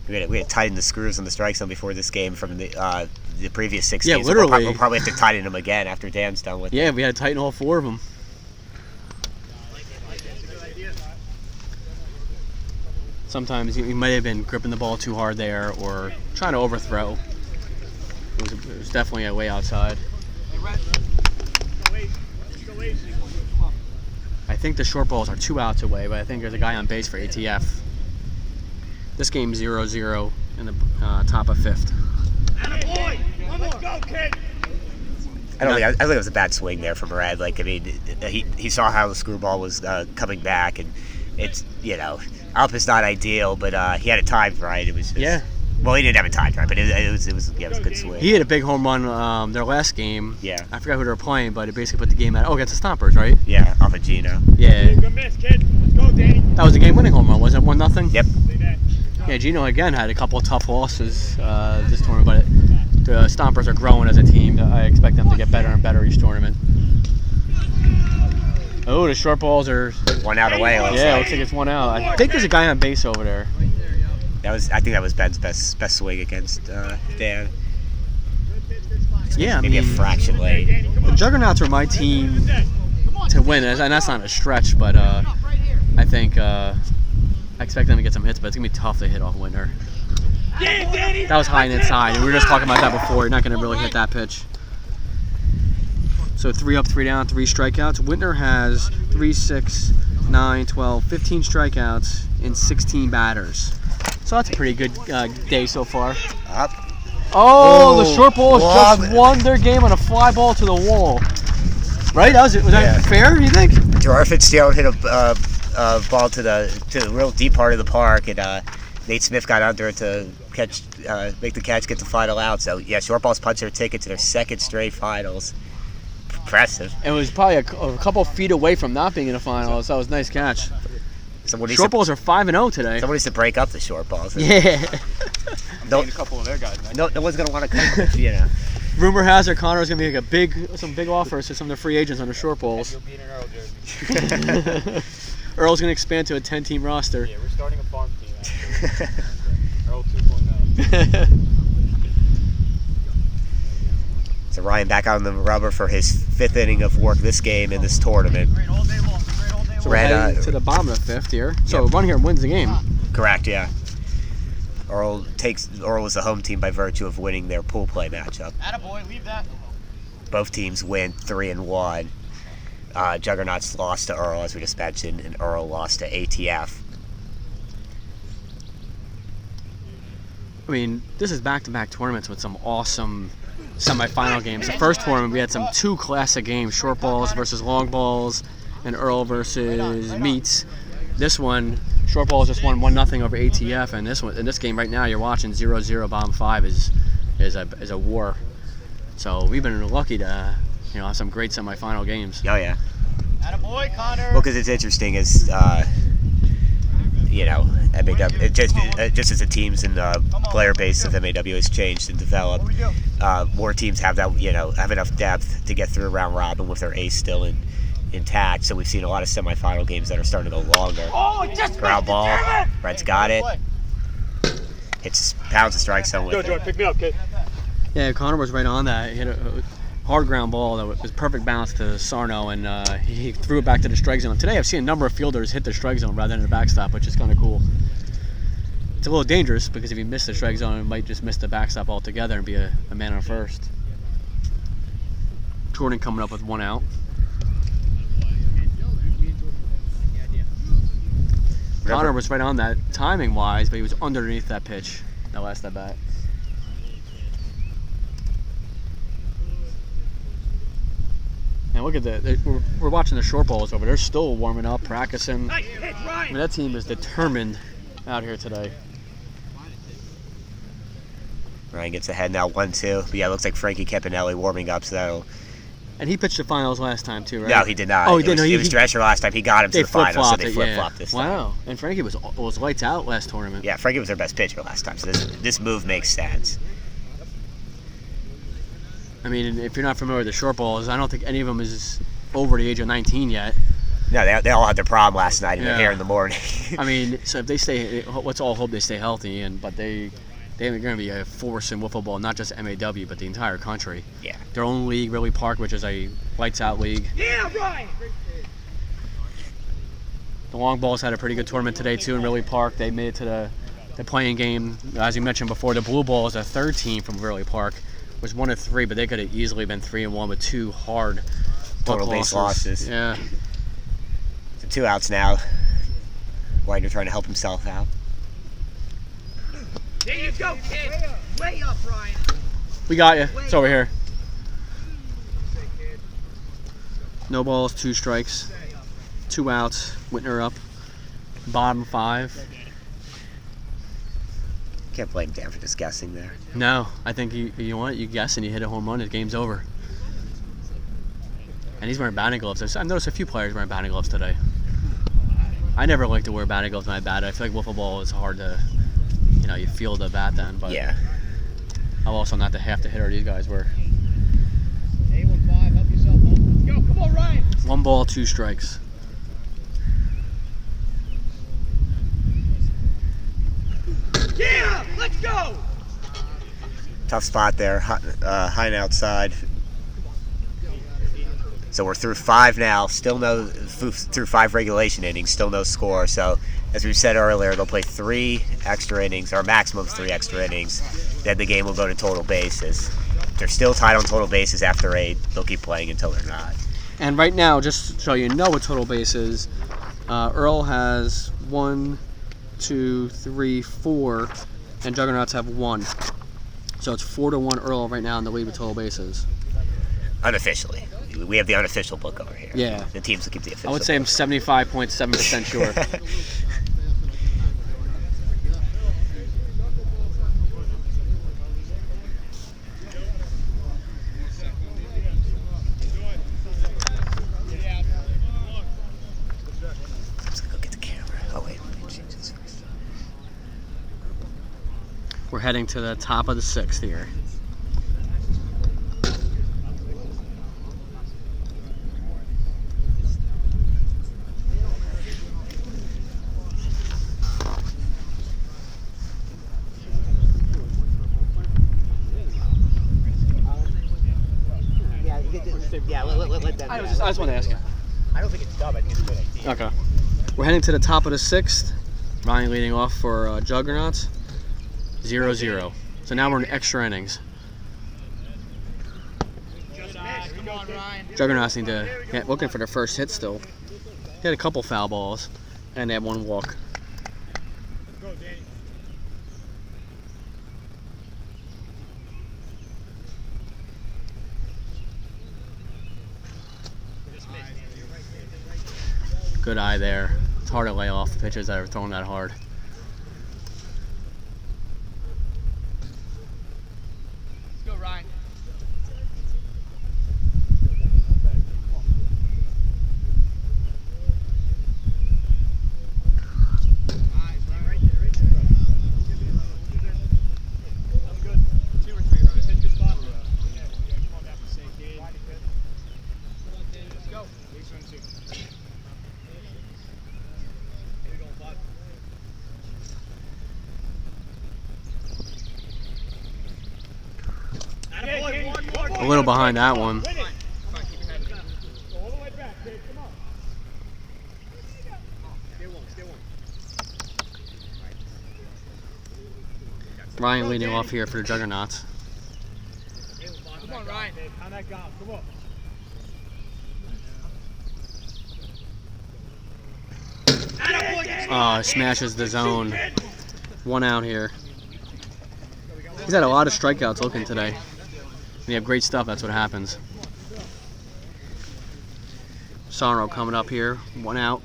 We had tightened the screws on the strike zone before this game from the previous 6 Yeah, games. literally. We'll probably have to tighten them again after Dan's done with Yeah, we had to tighten all 4 of them. Sometimes he might have been gripping the ball too hard there or trying to overthrow. It was definitely a way outside. I think the short balls are 2 outs away, but I think there's a guy on base for ATF. This game's 0-0 in the top of 5th. Attaboy. Let's go, kid. I think it was a bad swing there from Red. Like, I mean, he saw how the screwball was coming back, and it's, Alpha's not ideal, but he had it timed right. It was Yeah. Well, he didn't have it timed right, but it was a good swing. He hit a big home run their last game. Yeah. I forgot who they were playing, but it basically put the game at against the Stompers, right? Yeah, off of Gino. Yeah. Good miss, kid. Let's go, Danny. That was the game-winning home run, wasn't it? 1-0? Yep. Yeah, Gino again had a couple of tough losses this tournament, but the Stompers are growing as a team. I expect them to get better and better each tournament. Oh, the short balls are 1 out away. looks like it's 1 out. I think there's a guy on base over there. I think that was Ben's best swing against Dan. Yeah, I Maybe mean, a fraction late. the Juggernauts are my team to win, and that's not a stretch, but I think I expect them to get some hits, but it's going to be tough to hit off Whitner. That was high and inside, and we were just talking about that before. You're not going to really hit that pitch. So 3 up, 3 down, 3 strikeouts. Whitner has 3, 6, 9, 12, 15 strikeouts in 16 batters. So that's a pretty good day so far. Up. Oh, the short balls love just it. won their game on a fly ball to the wall. Right? Was Yeah. that fair, you think? Gerard Fitzgerald hit a ball to the real deep part of the park, and Nate Smith got under it to catch, make the catch, get the final out. So yeah, short balls punch their ticket to their 2nd straight finals. Impressive. It was probably a couple feet away from not being in the finals. That was a nice catch. Short balls are 5-0 today. Someone needs to break up the short balls. Yeah. No, A couple of their guys, man. no one's gonna want to come. Rumor has it Connor's gonna be like some big offers to some of the free agents on the short balls. You'll be in an Earl jersey. Earl's gonna expand to a 10-team roster. Yeah, we're starting a farm team. Actually. Earl 2.0. So Ryan back on the rubber for his 5th inning of work this game in this tournament. So we're heading to the bottom of the 5th here. So Yep. one here wins the game. Correct, yeah. Earl was the home team by virtue of winning their pool play matchup. Attaboy, leave that. Both teams win 3-1. Juggernauts lost to Earl, as we just mentioned, and Earl lost to ATF. I mean, this is back-to-back tournaments with some awesome semifinal games. The first tournament we had some 2 classic games: short balls versus long balls, and Earl versus Meats. This one, short balls just won 1-0 over ATF, and this game right now you're watching 0-0 bottom 5 is a war. So we've been lucky to have some great semifinal games. Oh yeah. Attaboy, Connor. Well, because it's interesting is, MAW, just as the teams and the player base of MAW has changed and developed, more teams have that, have enough depth to get through round robin with their ace still intact. So we've seen a lot of semifinal games that are starting to go longer. Oh, just Ground ball, Red's got it. Pounds the strike zone Go, with Jordan, it. pick me up, kid. Yeah, Connor was right on that. He hit a hard ground ball that was perfect bounce to Sarno, and he threw it back to the strike zone. Today I've seen a number of fielders hit the strike zone rather than the backstop, which is kind of cool. It's a little dangerous because if you miss the strike zone, you might just miss the backstop altogether and be a man on first. Jordan coming up with 1 out. Connor was right on that timing-wise, but he was underneath that pitch that last at bat. And look at we're watching the short balls over. They're still warming up, practicing. I mean, that team is determined out here today. Ryan gets ahead now, 1-2. But yeah, it looks like Frankie Campanelli warming up, so And he pitched the finals last time too, right? no, he did not. Oh, he didn't. It was Drescher last time. He got him to They the finals, so flip-flopped they it, flip-flopped this time. Wow. And Frankie was lights out last tournament. Yeah, Frankie was their best pitcher last time, so this move makes sense. I mean, if you're not familiar with the short balls, I don't think any of them is over the age of 19 yet. No, they all had their prom last night, and they're Yeah. here in the morning. I mean, so if they stay, let's all hope they stay healthy. But they're going to be a force in wiffle ball, not just MAW, but the entire country. Yeah. Their own league, Ridley Park, which is a lights out league. Yeah, right. The long balls had a pretty good tournament today too in Ridley Park. They made it to the playing game. As you mentioned before, the blue ball is a third team from Ridley Park. Was 1 of 3, but they could have easily been 3-1 with 2 hard Total base losses. Yeah. So 2 outs now. Widener trying to help himself out. There you go, kid. Way up, Ryan. We got you. It's over here. No balls, 2 strikes. 2 outs. Whitner up. Bottom 5. Can't blame Dan for just guessing there. No, I think you know what? You guess and you hit a home run, the game's over. And he's wearing batting gloves. I've noticed a few players wearing batting gloves today. I never like to wear batting gloves when I bat. I feel like wiffle ball is hard to, you feel the bat then. But Yeah. I'm also not the half the hitter these guys were. 815, help yourself home. Let's go. Come on, Ryan. 1 ball, 2 strikes. Yeah, let's go. Tough spot there, high and outside. So we're through 5 now, still through 5 regulation innings, still no score. So as we said earlier, they'll play 3 extra innings, or maximum of 3 extra innings. Then the game will go to total bases. If they're still tied on total bases after 8, they'll keep playing until they're not. And right now, just so you know what total base is, Earl has 1, 2, 3, 4, and Juggernauts have 1. So it's 4-1 Earl right now in the lead with total bases. Unofficially. We have the unofficial book over here. Yeah. The teams will keep the official I would say I'm 75.7% sure. I'm just gonna go get the camera. Oh wait, let me change this first. We're heading to the top of the 6th here. Yeah, let them. I just want to ask you. I don't think it's dumb. I think it's a good idea. Okay. We're heading to the top of the 6th. Ryan leading off for Juggernauts. 0-0. So now we're in extra innings. Come on, Ryan. Juggernauts need to get looking for their first hit still. They had a couple foul balls, and they had 1 walk. Go, Danny. Good eye there. It's hard to lay off pitches that are thrown that hard. Let's go, Ryan. That's good. 2 or 3, right? Hit good spot. Yeah. Come on, back to say, kid. Let's go. Base run 2. Here we go, bud. Attaboy, one more. A little behind that one. Win it. Come on, keep your head down. Go all the way back, kid. Come on. Stay one, stay one. Ryan leading off here for the Juggernauts. Come on, Ryan. How that got? Come on. Smashes the zone. 1 out here. He's had a lot of strikeouts looking today. When you have great stuff, that's what happens. Sonro coming up here. 1 out.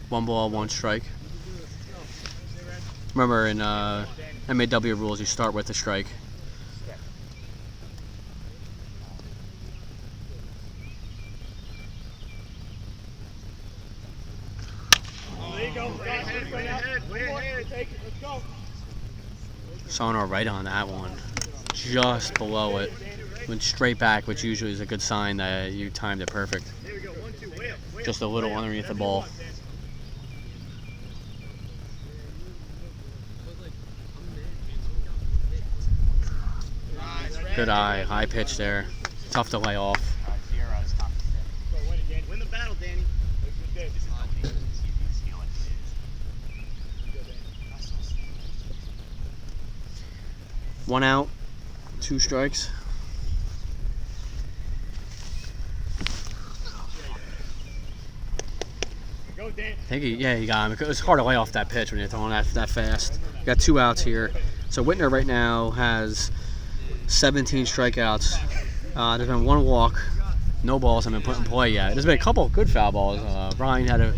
1 ball, 1 strike. Remember in MAW rules, you start with the strike. Sonar right on that one, just below it. Went straight back, which usually is a good sign that you timed it perfect. Just a little underneath the ball. Good eye, high pitch there. Tough to lay off. Win the battle, Danny. 1 out, 2 strikes. I think he got him. It's hard to lay off that pitch when you're throwing that fast. You got 2 outs here. So Whitner right now has 17 strikeouts. There's been 1 walk, no balls have been put in play yet. There's been a couple of good foul balls. Ryan had a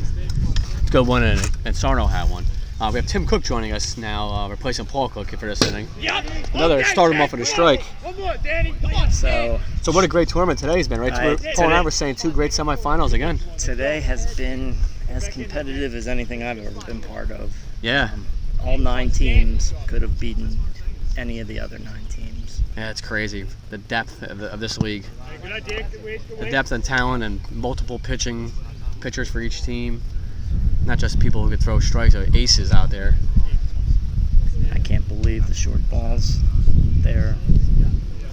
good one and Sarno had one. We have Tim Cooke joining us now, replacing Paul Cooke for this inning. Another start him off with a strike. One more, Danny. Come on, So what a great tournament today's been, right? Paul and I were saying 2 great semifinals again. today has been as competitive as anything I've ever been part of. Yeah. All 9 teams could have beaten any of the other 9 teams. Yeah, it's crazy. The depth of this league. Good idea. The depth and talent and multiple pitchers for each team. Not just people who could throw strikes, or aces out there. I can't believe the short balls. They're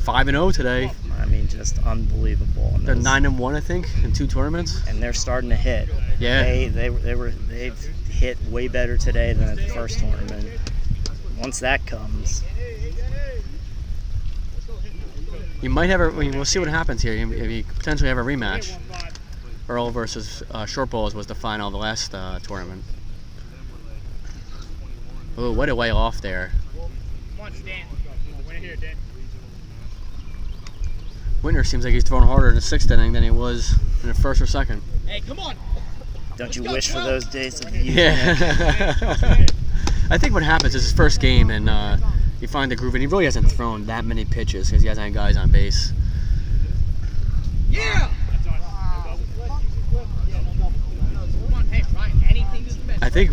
5-0 today. I mean, just unbelievable. And They're those- 9-1, I think, in 2 tournaments. and they're starting to hit. Yeah. They've hit way better today than at the first tournament. Once that comes, You might have we'll see what happens here. You potentially have a rematch. Earl versus Short Balls was the final of the last tournament. Oh, what a way off there. Come on, Stan. Win it here, Dan. Whitner seems like he's throwing harder in the 6th inning than he was in the 1st or 2nd. Hey, come on. don't you wish for those days of youth? Yeah. I think what happens is his first game and you find the groove, and he really hasn't thrown that many pitches because he hasn't had guys on base. Yeah. Come on, hey, Ryan. Anything to the bench. I think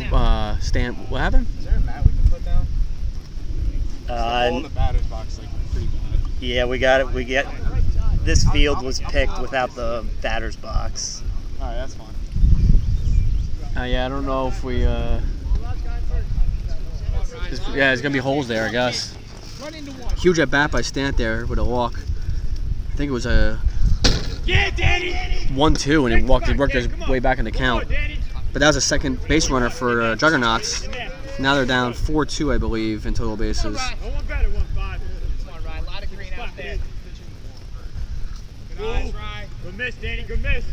Stan, what happened? Is there a mat we can put down? All in Uh, the batter's box, like pretty bad. yeah, we got it. This field was picked without the batter's box. All right, that's fine. Yeah, I don't know if we. There's gonna be holes there, I guess. Run into one. Huge at bat by Stant there with a walk. I think it was a Yeah, Danny. 1-2, and he worked his Come on. way back in the Come count. on, Danny. But that was a second base runner for Juggernauts. In there. Now they're down 4-2, I believe, in total bases. No one better, 1-5. Come on, Ryan. A lot of green out there. Good eyes, Ryan. Good miss, Danny. Good miss.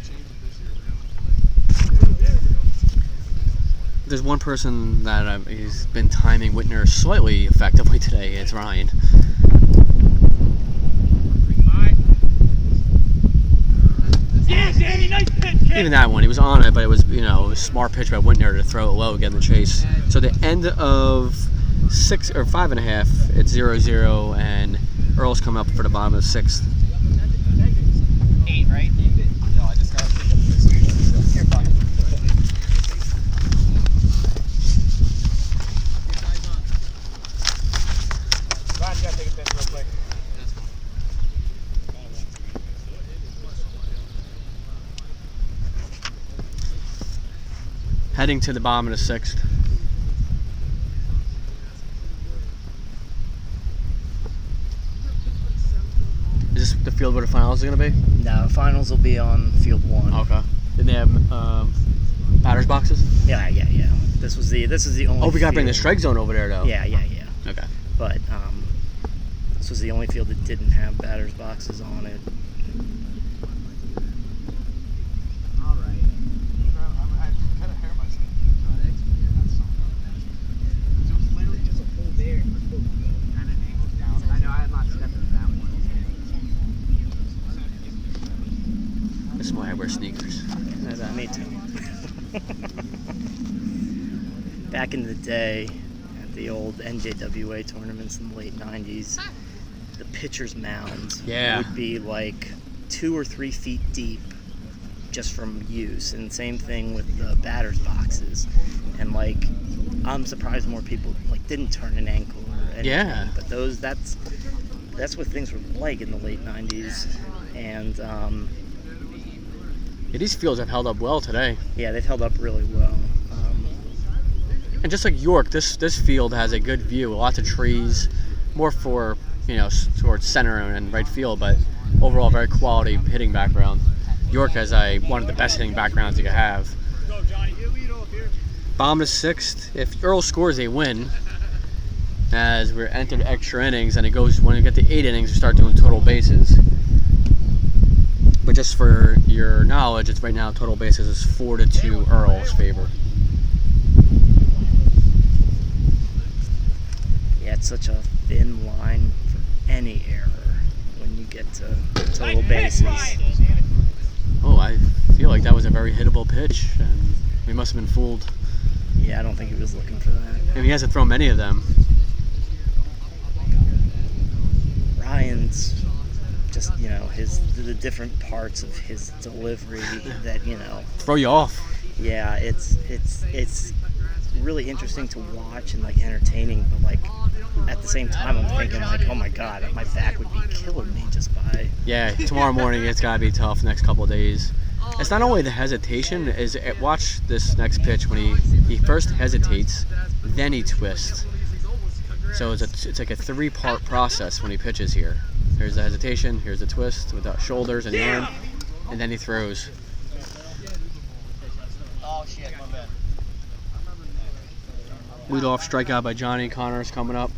There's one person that he's been timing Whitner slightly effectively today. It's Ryan. Yeah, Danny. Nice pitch, kid. Even that one, he was on it, but it was a smart pitch by Whitner to throw it low, get in the chase. So the end of 6 or 5.5, it's 0-0, and Earl's coming up for the bottom of the 6th. 8, right? No, I just got to pick up this. You're fine. Ryan, you gotta take a pitch real quick. Heading to the bottom of the 6th. Is this the field where the finals are going to be? No, finals will be on field 1. Okay. Did they have batter's boxes? Yeah. This was the only. Oh, we got to bring the field- strike zone over there, though. Yeah. Okay. But this was the only field that didn't have batter's boxes on it. All right. I kind of hurt myself. Because it was literally just a hole there. And it angled down. I know. I had not stepped into that one. This is why I wear sneakers. Back in the day, at the old NJWA tournaments in the late 90s, the pitcher's mound would be like 2 or 3 feet deep just from use, and same thing with the batter's boxes. And like, I'm surprised more people like didn't turn an ankle or anything. Yeah. But that's what things were like in the late 90s. And These fields have held up well today. yeah, they've held up really well. And just like York, this field has a good view, lots of trees, more for, towards center and right field, but overall very quality hitting background. York has one of the best hitting backgrounds you can have. Bottom of 6th. If Earl scores, they win. As we're entered extra innings, and it goes when we get to 8 innings, we start doing total bases. But just for your knowledge, it's right now total bases is 4-2 Earl's favor. Yeah, it's such a thin line for any error when you get to total bases. Oh, I feel like that was a very hittable pitch, and we must have been fooled. Yeah, I don't think he was looking for that. And he hasn't thrown many of them. Ryan's just, the different parts of his delivery that, Throw you off. yeah, it's really interesting to watch and like entertaining, but like at the same time I'm thinking like, oh my god, my back would be killing me just by. Yeah, tomorrow morning it's gotta be tough. Next couple of days. It's not only the hesitation. Watch this next pitch when he first hesitates, then he twists. So it's like a 3-part process when he pitches here. Here's the hesitation, here's the twist with the shoulders and the arm, and then he throws. Oh shit, my bad. Leadoff strikeout by Johnny Connors coming up.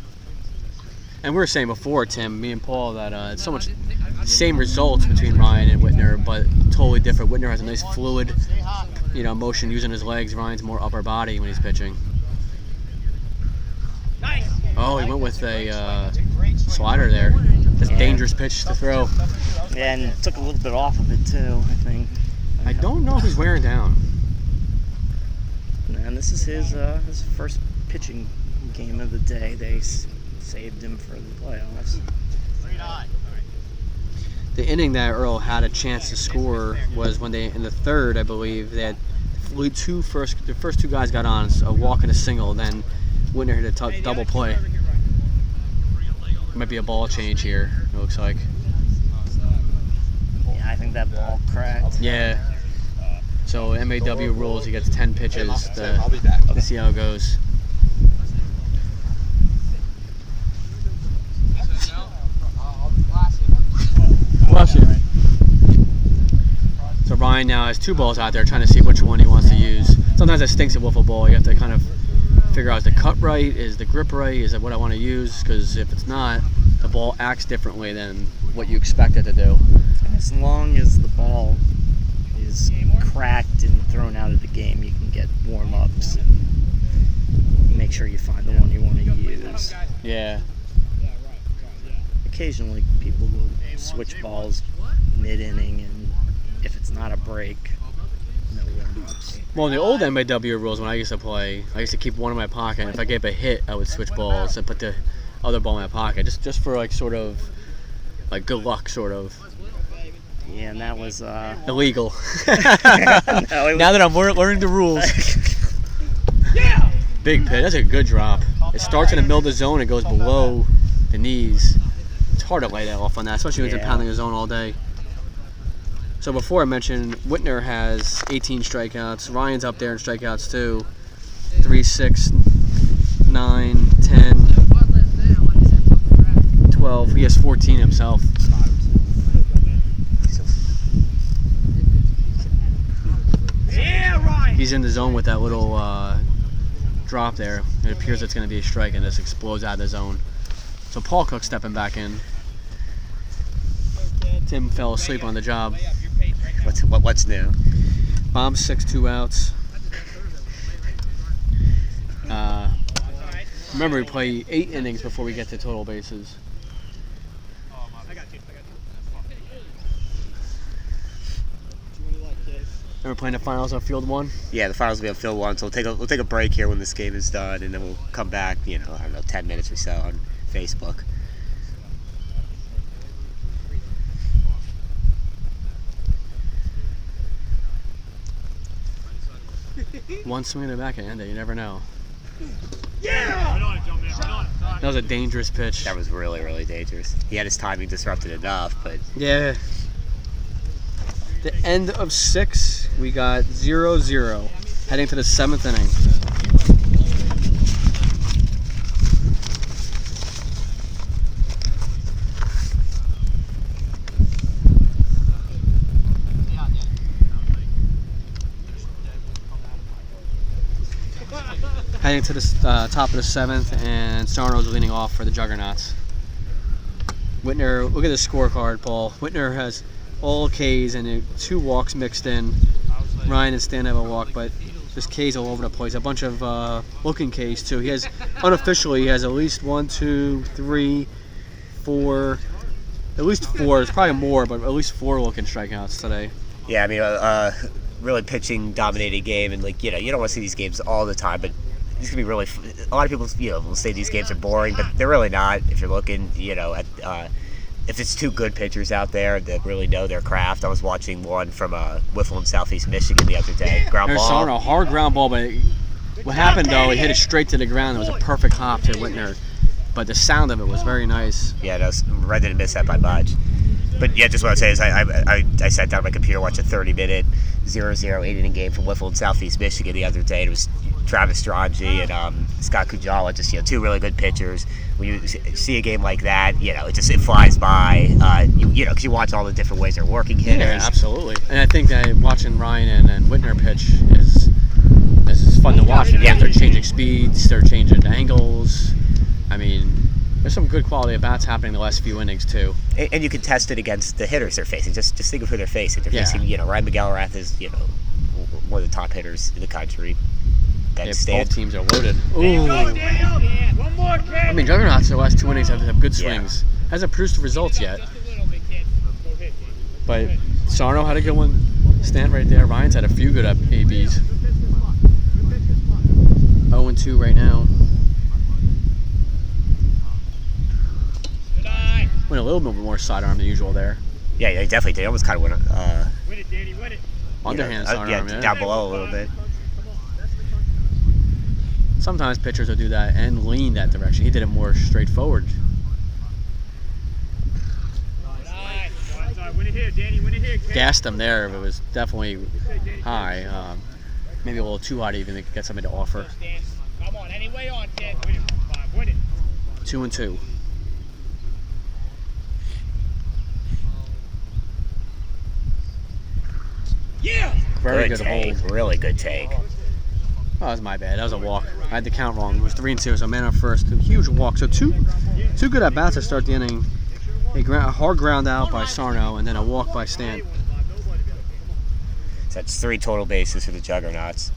And we were saying before, Tim, me and Paul, that it's so much same results between Ryan and Whitner, but totally different. Whitner has a nice fluid, motion using his legs. Ryan's more upper body when he's pitching. Oh, he went with a slider there. That's a dangerous pitch to throw. And took a little bit off of it too, I think. I don't know if he's wearing down. And this is his first pitching game of the day. They saved him for the playoffs. The inning that Earl had a chance to score was when in the third, I believe, they had the first 2 guys got on, a walk and a single, then Whitner hit a double play. Might be a ball change here, it looks like. Yeah, I think that ball cracked. Yeah. So MAW rules, he gets 10 pitches to see how it goes. Bless you. So Ryan now has 2 balls out there trying to see which one he wants to use. Sometimes that stinks at wiffle ball. You have to kind of figure out, is the cut right? Is the grip right? Is it what I want to use? Because if it's not, the ball acts differently than what you expect it to do. As long as the ball is cracked and thrown out of the game, you can get warm-ups and make sure you find the one you want to use. Yeah. Occasionally people will switch balls mid-inning, and if it's not a break, no warm-ups. Well, in the old MAW rules, when I used to play, I used to keep one in my pocket, and if I gave a hit, I would switch balls and put the other ball in my pocket, just for like sort of like good luck, sort of. Yeah, and that was Illegal. no, it Now that I'm learning the rules. Big pitch. That's a good drop. It starts in the middle of the zone and goes below the knees. It's hard to lay that off on that, especially when you're pounding the zone all day. So before I mentioned, Whitner has 18 strikeouts. Ryan's up there in strikeouts too. 3, 6, 9, 10, 12. He has 14 himself. He's in the zone with that little drop there. It appears it's going to be a strike, and this explodes out of the zone. So Paul Cooke stepping back in. Tim fell asleep on the job. What's new? Bomb 6, 2 outs. Remember, we play 8 innings before we get to total bases. we're playing the finals on field 1. Yeah, the finals will be on field 1, so we'll take a break here when this game is done, and then we'll come back. I don't know, 10 minutes or so on Facebook. One swing in the back end, you never know. Yeah! Right on it, Joe, man. Right on it. That was a dangerous pitch. That was really, really dangerous. He had his timing disrupted enough, but Yeah. The end of 6, we got 0-0, heading to the 7th inning. Heading to the top of the 7th, and Sarno's leading off for the Juggernauts. Whitner, look at the scorecard, Paul. Whitner has all Ks and 2 walks mixed in. Ryan and Stan have a walk, but just Ks all over the place. A bunch of looking Ks too. He has, unofficially, he has at least 1, 2, 3, 4, at least 4. It's probably more, but at least 4 looking strikeouts today. yeah, I mean, really pitching dominated game, and you don't want to see these games all the time, but these can be really. A lot of people, will say these games are boring, but they're really not. If you're looking, at if it's 2 good pitchers out there that really know their craft. I was watching one from Wiffle in Southeast Michigan the other day. Ground There's ball. Sarno, hard ground ball, but what happened though, he hit it straight to the ground. It was a perfect hop to Whitner, but the sound of it was very nice. Yeah, Red didn't miss that by much. But yeah, just what I'd say is I sat down on my computer, watched a 30-minute 0-0 8-inning game from Wiffle in Southeast Michigan the other day. And it was Travis Strachey and Scott Kujala, just 2 really good pitchers. When you see a game like that, it flies by. Because you watch all the different ways they're working hitters. Yeah, absolutely. And I think that watching Ryan and Whitner pitch is fun to watch. Yeah. They're changing speeds, they're changing angles. I mean, there's some good quality at bats happening the last few innings too. And you can test it against the hitters they're facing. Just think of who they're facing. They're facing, Ryan McElrath is, one of the top hitters in the country. Yeah, both teams are loaded. There you go, Daniel. One more, kid. I mean, Juggernauts the last 2 innings have good Yeah. swings. Hasn't produced results yet. Just a little bit, kid. Go hit, kid. But Sarno had a good one. Stand right there. Ryan's had a few good ABs. 0-2 right now. Good eye. Went a little bit more sidearm than usual there. Yeah, he definitely did. He almost kind of went Win it, Danny. Win it. Underhand sidearm, yeah. down below a little bit. Sometimes pitchers will do that and lean that direction. He did it more straightforward. Good eye. Win it here, Danny. Win it here, kid. Gassed him there, but it was definitely high. Maybe a little too high to even get something to offer. Stan. Come on, any way on, kid. Win it. 5. Win it. 2-2. Yeah. Very good take. hold. Really good take. Oh, that was my bad. That was a walk. I had the count wrong. It was 3-2, so man on first. A huge walk. So two good at bats to start the inning. A hard ground out by Sarno, and then a walk by Stan. So that's 3 total bases for the Juggernauts.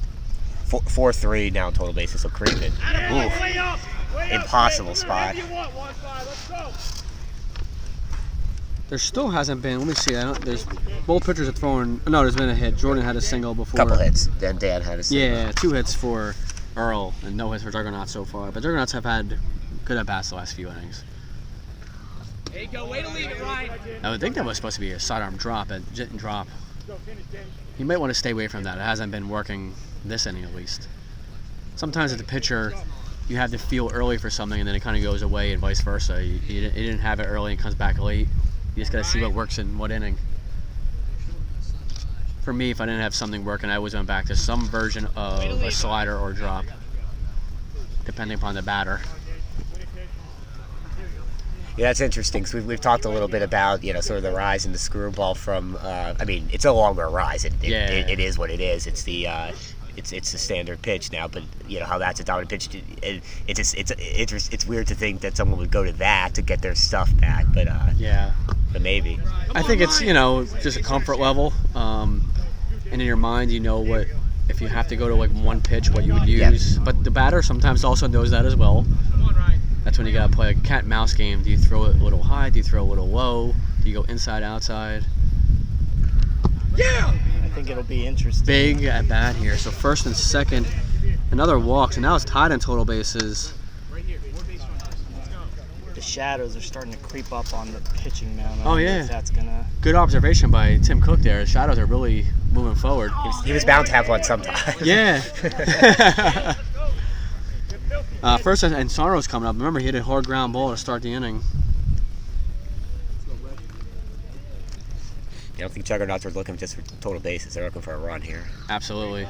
4-3 now total bases, so creeping. Oof. Way up. Way up. Impossible spot. Whatever you want, 1-5. Let's go. There still hasn't been. Let me see. There's both pitchers are throwing. No, there's been a hit. Jordan had a single before. Couple hits. Then Dan had a single. Yeah, 2 hits for Earl and no hits for Juggernauts so far. But Juggernauts have had good at bats the last few innings. There you go. Way to lead it, Ryan. I would think that was supposed to be a sidearm drop. It didn't drop. You might want to stay away from that. It hasn't been working this inning at least. Sometimes as a pitcher, you have to feel early for something and then it kind of goes away and vice versa. You didn't have it early and it comes back late. You just got to see what works in what inning. For me, if I didn't have something working, I always went back to some version of a slider or drop, depending upon the batter. Yeah, that's interesting. Cause we've talked a little bit about sort of the rise in the screwball from. I mean, it's no longer a rise. It is what it is. It's the it's the standard pitch now. But how that's a dominant pitch. It's weird to think that someone would go to that to get their stuff back. But Yeah. But maybe. I think it's just a comfort level, and in your mind what if you have to go to like one pitch, what you would use. Yep. But the batter sometimes also knows that as well. That's when you gotta play a cat and mouse game. Do you throw it a little high? Do you throw a little low? Do you go inside, outside? Yeah. think it'll be interesting. Big at bat here. So first and second, another walk. So now it's tied on total bases. The shadows are starting to creep up on the pitching mound. I Oh, don't know yeah. if that's gonna. Good observation by Tim Cooke there. The shadows are really moving forward. He was bound to have one sometime. Yeah. First and Sorrow's coming up. Remember, he hit a hard ground ball to start the inning. I don't think Juggernauts are looking just for total bases. They're looking for a run here. Absolutely.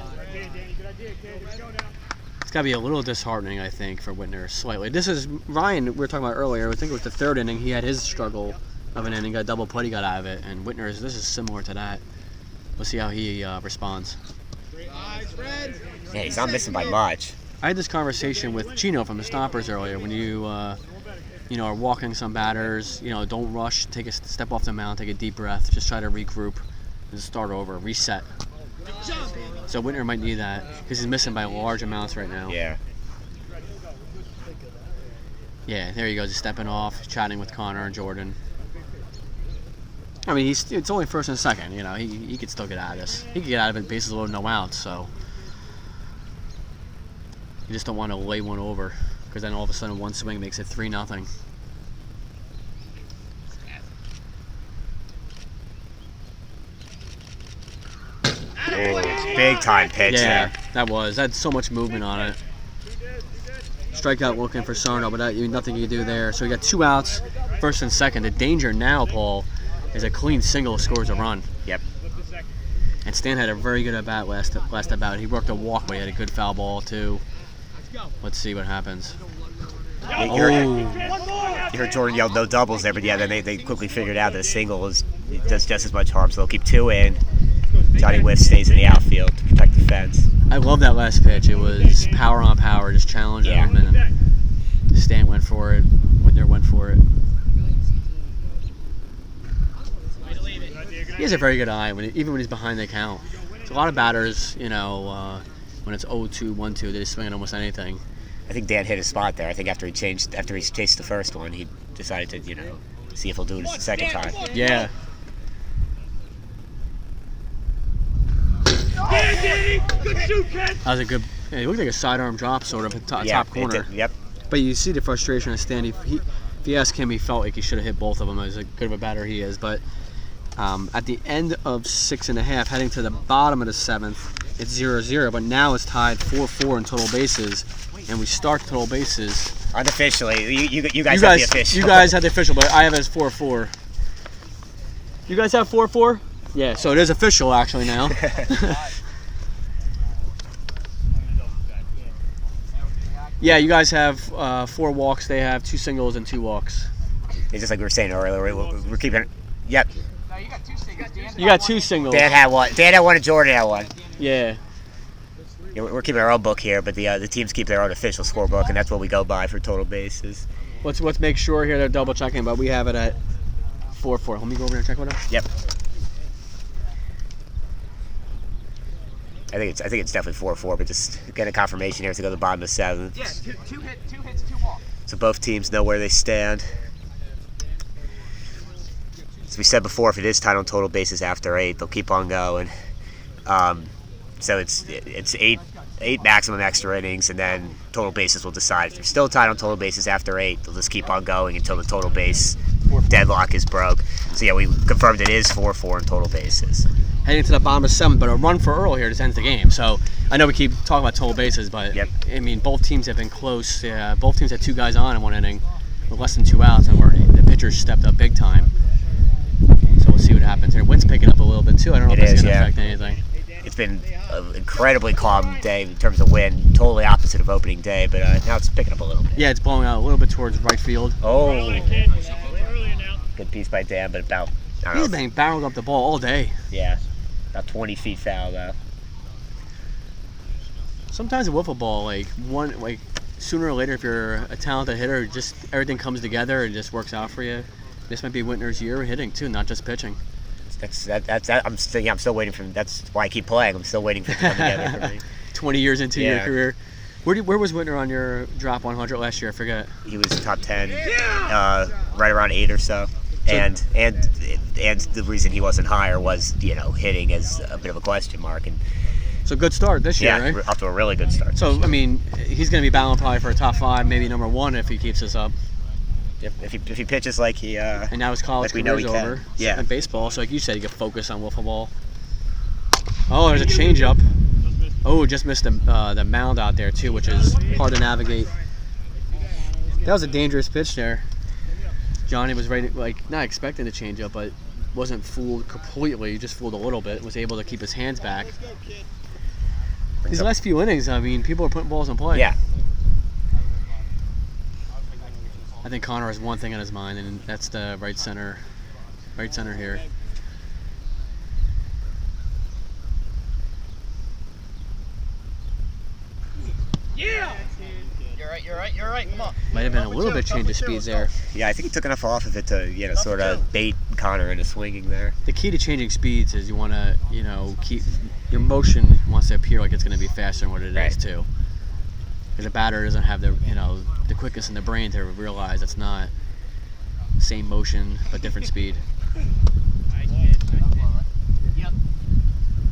It's got to be a little disheartening, I think, for Whitner, slightly. This is Ryan, we were talking about earlier. I think it was the third inning. He had his struggle of an inning, got a double play, he got out of it. And Whitner, this is similar to that. We'll see how he responds. Yeah, he's not missing by much. I had this conversation with Chino from the Stompers earlier. When you, are walking some batters, don't rush, take a step off the mound, take a deep breath, just try to regroup and start over, reset. So Whitner might need that because he's missing by large amounts right now. Yeah. Yeah, there you go, just stepping off, chatting with Connor and Jordan. I mean, it's only first and second, he could still get out of this. He could get out of it bases loaded, no outs, so you just don't want to lay one over because then all of a sudden one swing makes it 3-0. Oh, big time pitch Yeah, there. that had so much movement on it. Strikeout looking for Sarno, but nothing you can do there. So you got 2 outs, first and second. The danger now, Paul, is a clean single scores a run. Yep. And Stan had a very good at-bat last at-bat. He worked a walk, but he had a good foul ball, too. Let's see what happens. You heard Jordan yell no doubles there, but yeah, then they quickly figured out that a single does just as much harm, so they'll keep 2 in. Johnny Whiff stays in the outfield to protect the fence. I love that last pitch. It was power on power, just challenging him, and Stan went for it. Whitner went for it. He has a very good eye, even when he's behind the count. So a lot of batters, when it's 0-2, 1-2, they just swing at almost anything. I think Dan hit his spot there. I think after he chased the first one, he decided to, see if he'll do it the second time. Yeah. That was a good. It looked like a sidearm drop, sort of, top corner. Yep. But you see the frustration of Stan. If you ask him, he felt like he should have hit both of them. As good of a batter he is, but at the end of 6.5, heading to the bottom of the 7th, it's 0-0. But now it's tied 4-4 in total bases, and we start total bases. Unofficially, you guys have the official. You guys have the official, but I have it as 4-4. You guys have 4-4? Yeah, so it is official actually now. Yeah, you guys have 4 walks. They have 2 singles and 2 walks. It's just like we were saying earlier. We're keeping. Yep. No, you got 2 singles. You got 2 singles. Dan had one. Dan had one, and Jordan had one. Yeah. Yeah, we're keeping our own book here, but the teams keep their own official scorebook, and that's what we go by for total bases. Let's make sure here they're double checking, but we have it at 4-4. Let me go over there and check with them. Yep. I think it's definitely 4-4, but just getting a confirmation here to go to the bottom of the 7th. Yeah, two hits, 2 walks. So both teams know where they stand. As we said before, if it is tied on total bases after 8, they'll keep on going. So it's 8 maximum extra innings, and then total bases will decide. If they're still tied on total bases after 8, they'll just keep on going until the total base deadlock is broke. So yeah, we confirmed it is 4-4 in total bases. Heading to the bottom of 7th, but a run for Earl here just ends the game. So I know we keep talking about total bases, but yep. I mean, both teams have been close. Both teams had 2 guys on in one inning with less than 2 outs, and the pitchers stepped up big time. So we'll see what happens here. Wind's picking up a little bit too. I don't know if it's going to affect anything. It's been an incredibly calm day in terms of wind, totally opposite of opening day, but now it's picking up a little bit. Yeah, it's blowing out a little bit towards right field. Oh, good piece by Dan, but about, I don't know. He's been barreled up the ball all day. Yeah, about 20 feet foul though. Sometimes a wiffle ball, sooner or later, if you're a talented hitter, just everything comes together and just works out for you. This might be Whitner's year hitting too, not just pitching. I'm still waiting for. That's why I keep playing. I'm still waiting for it to come together for me. 20 years into your career. Where was Whitner on your drop 100 last year? I forget. He was top 10, right around 8 or so. and the reason he wasn't higher was hitting as a bit of a question mark. And So good start this year, yeah, right? off to a really good start. So I mean, he's going to be battling probably for a top 5, maybe number 1 if he keeps this up. If he pitches like he And now his college like we know career's he can. over. Yeah. In baseball, so like you said, he can focus on wiffle ball. Oh, there's a changeup. Oh, just missed the mound out there too, which is hard to navigate. That was a dangerous pitch there. Johnny was ready, not expecting the changeup, but wasn't fooled completely. Just fooled a little bit. Was able to keep his hands back. These last few innings, I mean, people are putting balls in play. Yeah. I think Connor has one thing on his mind, and that's the right center here. Yeah! You're right. Come on. Might have been a little bit change of speeds there. Yeah, I think he took enough off of it to sort of bait Connor into swinging there. The key to changing speeds is you want to, keep your motion wants to appear like it's going to be faster than what it is too. Because a batter doesn't have the quickness in the brain to realize it's not same motion but different speed.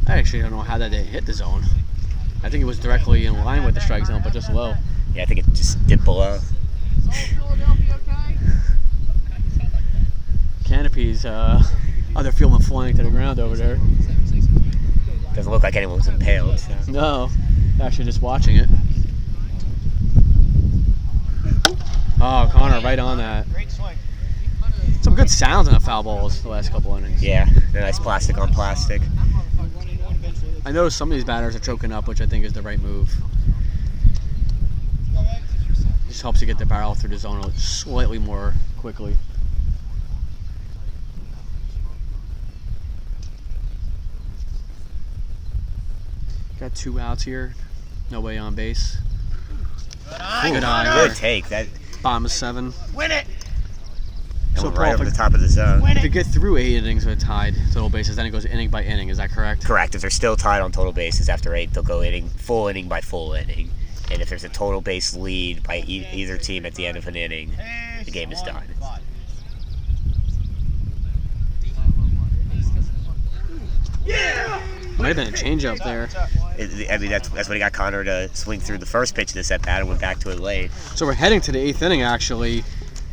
I actually don't know how that hit the zone. I think it was directly in line with the strike zone, but just low. Yeah, I think it just dipped below. Canopy's other field went flying to the ground over there. Doesn't look like anyone was impaled. So. No, actually just watching it. Oh, Connor right on that. Great swing. Some good sounds on the foul balls the last couple innings. Yeah, a nice plastic on plastic. I noticed some of these batters are choking up, which I think is the right move. Just helps you get the barrel through the zone slightly more quickly. Got 2 outs here. Nobody on base. Good eye. Good take. That Bottom of 7. Win it! went So, right Paul, over the top of the zone. if you get through 8 innings with a tied total bases, then it goes inning by inning. Is that correct? Correct. If they're still tied on total bases after 8, they'll go full inning by full inning. And if there's a total base lead by either team at the end of an inning, the game is done. Might have been a changeup there. That's what he got Connor to swing through the first pitch of this at bat and went back to it late. So we're heading to the 8th inning, actually.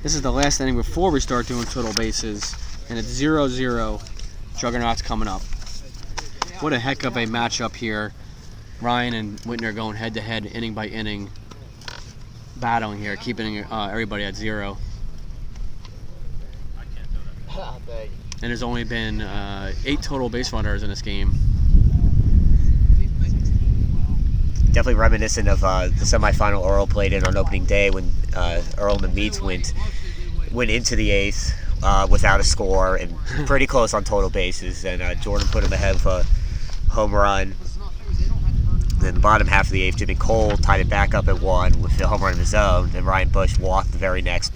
This is the last inning before we start doing total bases. And it's 0-0. Juggernauts coming up. What a heck of a matchup here. Ryan and Whitner going head-to-head, inning by inning. Battling here, keeping everybody at 0. And there's only been 8 total base runners in this game. Definitely reminiscent of the semifinal Earl played in on opening day when Earl and the Meats went into the 8th without a score and pretty close on total bases. And Jordan put him ahead of a home run. Then the bottom half of the 8th, Jimmy Cole tied it back up at 1 with the home run of his own. And Ryan Bush walked the very next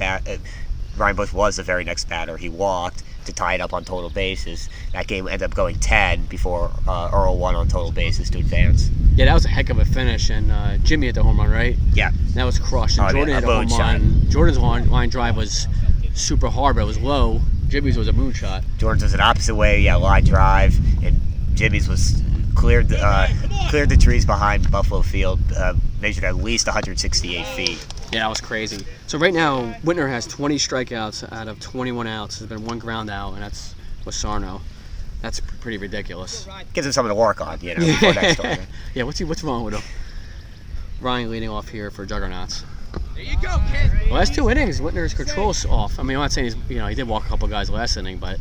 Ryan Bush was the very next batter. He walked to tie it up on total bases. That game ended up going 10 before Earl won on total bases to advance. Yeah, that was a heck of a finish. And Jimmy hit the home run, right? Yeah. That was crushed. And Jordan hit a home run. Jordan's line drive was super hard, but it was low. Jimmy's was a moonshot. Jordan's was an opposite way, line drive, and Jimmy's was cleared the trees behind Buffalo Field, measured at least 168 feet. Yeah, that was crazy. So right now, Whitner has 20 strikeouts out of 21 outs. There's been 1 ground out, and that's with Sarno. That's pretty ridiculous. Gives him something to work on, before next tournament. Yeah, what's wrong with him? Ryan leading off here for Juggernauts. There you go, kid. Last 2 innings, Whitner's control's off. I mean, I'm not saying he did walk a couple guys last inning, but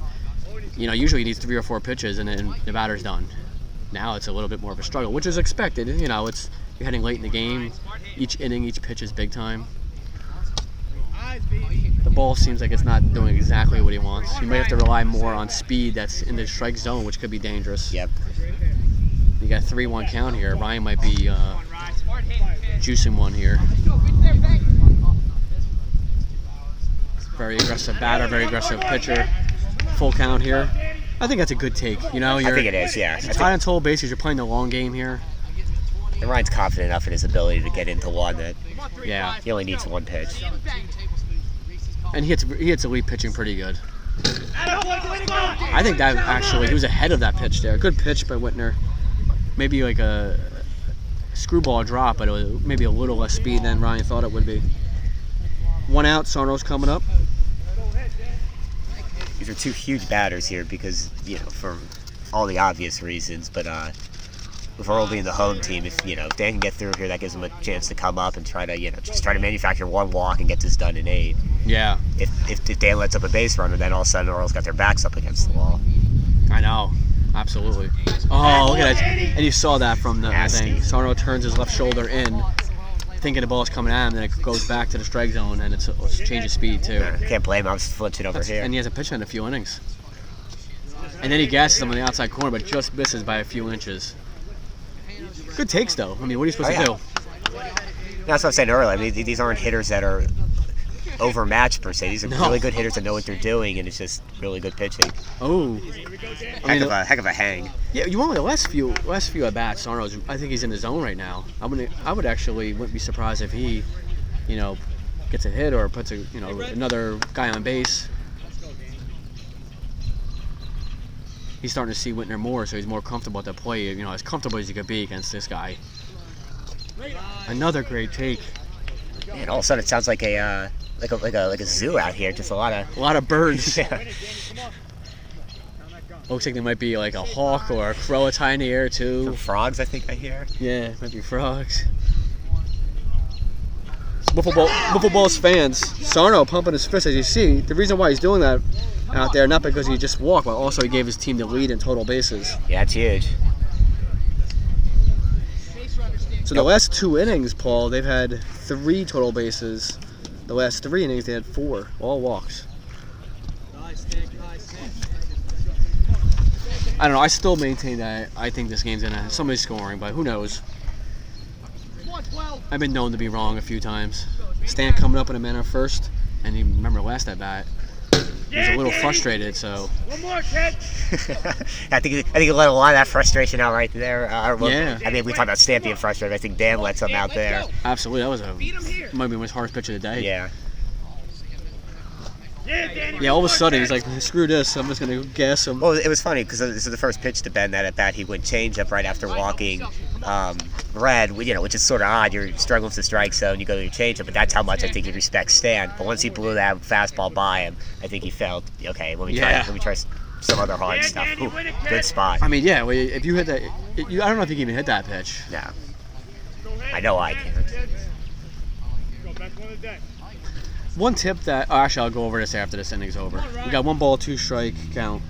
usually he needs 3 or 4 pitches, and then the batter's done. Now it's a little bit more of a struggle, which is expected. You're heading late in the game. Each inning, each pitch is big time. The ball seems like it's not doing exactly what he wants. He might have to rely more on speed that's in the strike zone, which could be dangerous. Yep. You got 3-1 count here. Ryan might be juicing one here. Very aggressive batter, very aggressive pitcher. Full count here. I think that's a good take. I think it is, yeah. Tied on total bases, you're playing the long game here. And Ryan's confident enough in his ability to get into one that Yeah. he only needs 1 pitch. And he hits elite pitching pretty good. I think that actually, he was ahead of that pitch there. Good pitch by Whitner. Maybe like a screwball drop, but it was maybe a little less speed than Ryan thought it would be. 1 out, Sarno's coming up. These are two huge batters here because, for all the obvious reasons, but with Earl being the home team, if Dan can get through here, that gives him a chance to come up and try to, just try to manufacture one walk and get this done in 8. Yeah. If Dan lets up a base runner, then all of a sudden Earl's got their backs up against the wall. I know. Absolutely. Oh, look at that. And you saw that from the thing. Sarno turns his left shoulder in, thinking the ball's coming at him, then it goes back to the strike zone, and it's a change of speed, too. Can't blame him. I was flinching over here. And he has a pitch in a few innings. And then he gasses him on the outside corner, but just misses by a few inches. Good takes, though. I mean, what are you supposed to do? That's what I was saying earlier. I mean, these aren't hitters that are overmatched, per se. These are really good hitters that know what they're doing, and it's just really good pitching. Oh. Heck of a hang. Yeah, you want the last few at bats. Sarno's, I think he's in the zone right now. I wouldn't be surprised if he, gets a hit or puts another guy on base. He's starting to see Whitner more, so he's more comfortable at the plate. As comfortable as he could be against this guy. Another great take. And all of a sudden, it sounds like a zoo out here. Just a lot of birds. Yeah. Looks like there might be like a hawk or a crow a tie in the air too. Some frogs, I think I hear. Yeah, might be frogs. Wiffle Ball's fans. Sarno pumping his fist, as you see. The reason why he's doing that out there, not because he just walked, but also he gave his team the lead in total bases. Yeah, it's huge. So the last 2 innings, Paul, they've had 3 total bases. The last 3 innings, they had 4, all walks. I don't know. I still maintain that I think this game's gonna have somebody scoring, but who knows? I've been known to be wrong a few times. Stan coming up in a man at first, and you remember last at bat, he was a little frustrated. So. One more, kid. I think he let a lot of that frustration out right there. Yeah. I mean, we talked about Stan being frustrated. I think Dan let some out there. Absolutely, that was might be his hardest pitch of the day. Yeah. Yeah, all of a sudden he's like, screw this, I'm just going to gas him. Well, it was funny because this is the first pitch to Ben that at bat he went changeup right after walking Red, which is sort of odd. You're struggling with the strike zone, you go to your changeup, but that's how much I think he respects Stan. But once he blew that fastball by him, I think he felt, okay, let me try some other hard stuff. Ooh, good spot. I mean, yeah, if you hit that, I don't know if you can even hit that pitch. No. I know I can't. One tip that, actually I'll go over this after this inning's over. We got 1 ball, 2 strike count.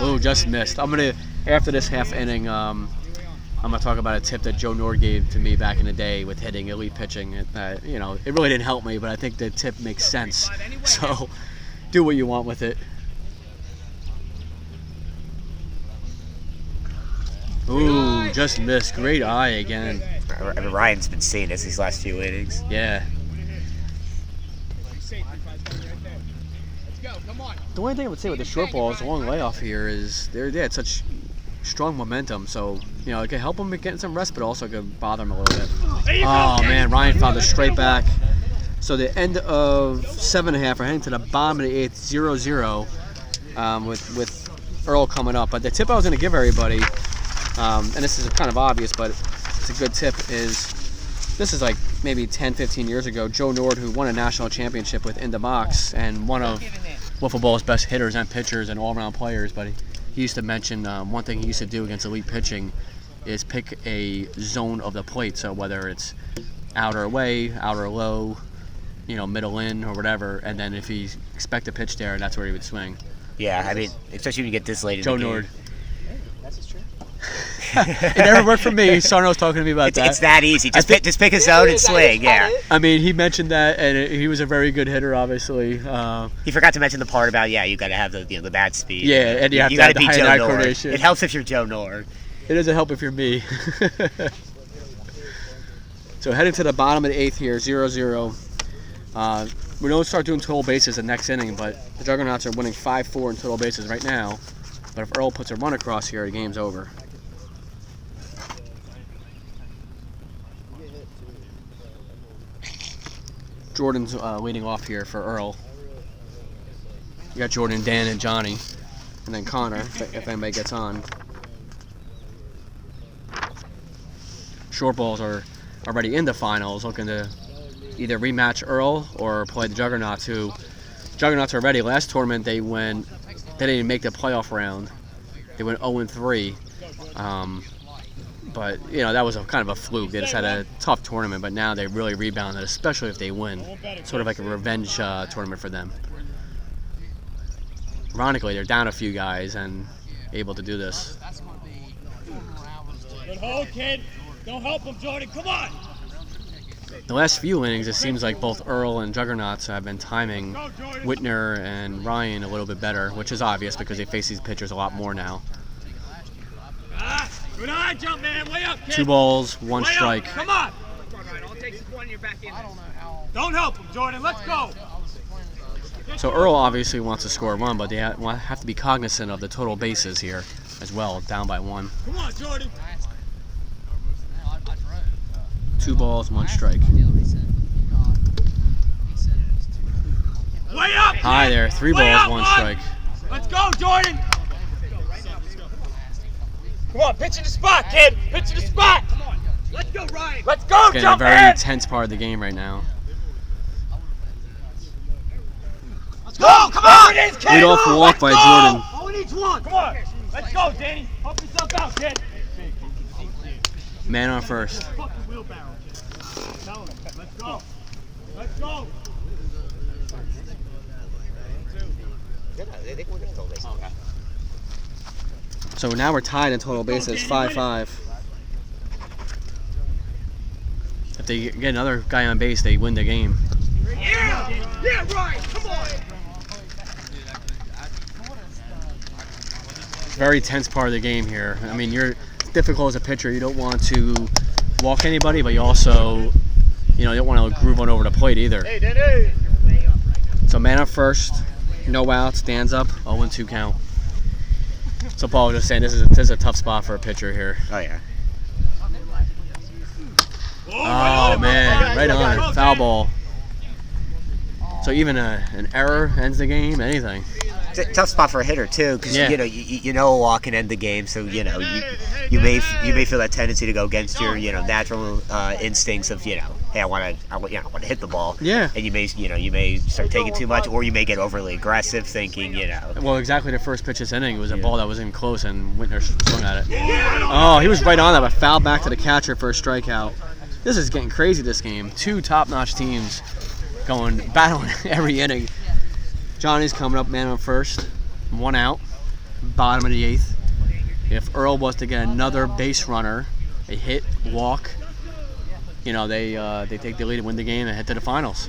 Oh, just missed. After this half inning, I'm going to talk about a tip that Joe Nord gave to me back in the day with hitting elite pitching. It really didn't help me, but I think the tip makes sense. So, do what you want with it. Ooh, just missed. Great eye again. I mean, Ryan's been seeing this these last few innings. Yeah. The only thing I would say with the short balls, the long layoff here is they had such strong momentum, so it could help them getting some rest, but also could bother them a little bit. Oh man, Ryan found a straight back. So the end of 7.5, we're heading to the bottom of the 8th, 0-0, with Earl coming up. But the tip I was going to give everybody, and this is kind of obvious, but it's a good tip, is this is like maybe 10, 15 years ago. Joe Nord, who won a national championship with In the Box and one of Wiffle Ball's best hitters and pitchers and all-around players, but he used to mention one thing he used to do against elite pitching is pick a zone of the plate. So whether it's outer away, outer low, middle in or whatever, and then if he expect a pitch there, that's where he would swing. Yeah, I mean, especially when you get this late in Joe the game. Nord. It never worked for me. Sarno's talking to me about that. It's that easy. Just pick a zone and swing. Yeah. I mean, he mentioned that, and he was a very good hitter, obviously. He forgot to mention the part about you got to have the bat speed. Yeah, and you have to gotta have the be hand-eye Joe Nord. coordination. It helps if you're Joe Nord. It doesn't help if you're me. So heading to the bottom of the 8th here, 0-0. We don't start doing total bases the next inning, but the Juggernauts are winning 5-4 in total bases right now. But if Earl puts a run across here, the game's over. Jordan's leading off here for Earl. You got Jordan, Dan, and Johnny, and then Connor if anybody gets on. Short balls are already in the finals, looking to either rematch Earl or play the Juggernauts, who Juggernauts are ready. Last tournament they didn't make the playoff round. They went 0-3. But you know, that was kind of a fluke. They just had a tough tournament, but now they really rebounded, especially if they win. Sort of like a revenge tournament for them. Ironically, they're down a few guys and able to do this. Good hold, kid. Don't help him, Jordan. Come on. The last few innings, it seems like both Earl and Juggernauts have been timing Whitner and Ryan a little bit better, which is obvious because they face these pitchers a lot more now. Good eye jump, man. Way up, kid. 2 balls, 1 Way strike. Up. Come on. Don't help him, Jordan. Let's go. So Earl obviously wants to score a run, but they have to be cognizant of the total bases here as well, down by 1. Come on, Jordan. 2 balls, 1 strike. Way up. High there, 3 Way balls, up, 1 strike. Let's go, Jordan. Come on, pitch in the spot, kid. Pitch in the spot. Come on. Let's go, Ryan. Let's go, It's getting a jump very man. intense part of the game right now. Let's go. Come on. It is, kid. Lead off walk by Jordan. Only needs 1. Come on. Let's go, Danny. Help yourself out, kid. Man on first. Fucking wheelbarrow, kid. Tell him. Let's go. Let's go. So now we're tied in total bases, 5-5. If they get another guy on base, they win the game. Yeah. Yeah, Ryan. Come on. Very tense part of the game here. I mean, it's difficult as a pitcher. You don't want to walk anybody, but you also, you don't want to groove one over the plate either. Hey, Danny. So man up first, no outs, stands up, 0-2 count. So Paul was just saying this is a tough spot for a pitcher here. Oh yeah. Oh man, right on it, foul ball. So even an error ends the game, anything. It's a tough spot for a hitter too, because Yeah. you know a walk can end the game. So you may feel that tendency to go against your natural instincts of hey I want to hit the ball. Yeah. And you may start taking too much, or you may get overly aggressive, thinking Well, exactly the first pitch this inning was a ball that was in close and Whitner swung at it. Oh, he was right on that, but fouled back to the catcher for a strikeout. This is getting crazy, this game. 2 top-notch teams battling every inning. Johnny's coming up, man on first, 1 out, bottom of the 8th. If Earl was to get another base runner, a hit, walk, they take the lead and win the game and head to the finals.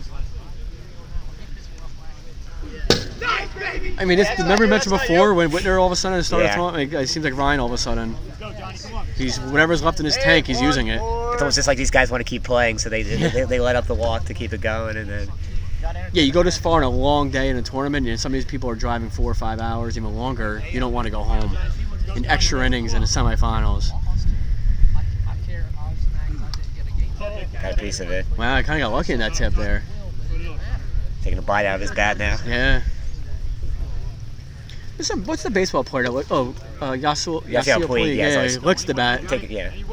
I mean, remember we mentioned before when Whitner all of a sudden started throwing? It seems like Ryan all of a sudden, whatever's left in his tank, he's using it. It's almost just like these guys want to keep playing, so they let up the walk to keep it going, and then. Yeah, you go this far in a long day in a tournament, and some of these people are driving 4 or 5 hours, even longer. You don't want to go home in extra innings in the semifinals. Got a piece of it. Wow, I kind of got lucky in that tip there. Taking a bite out of his bat now. Yeah. What's the baseball player that Yasiel Puig? Yeah, he licks the bat. Take it, yeah. You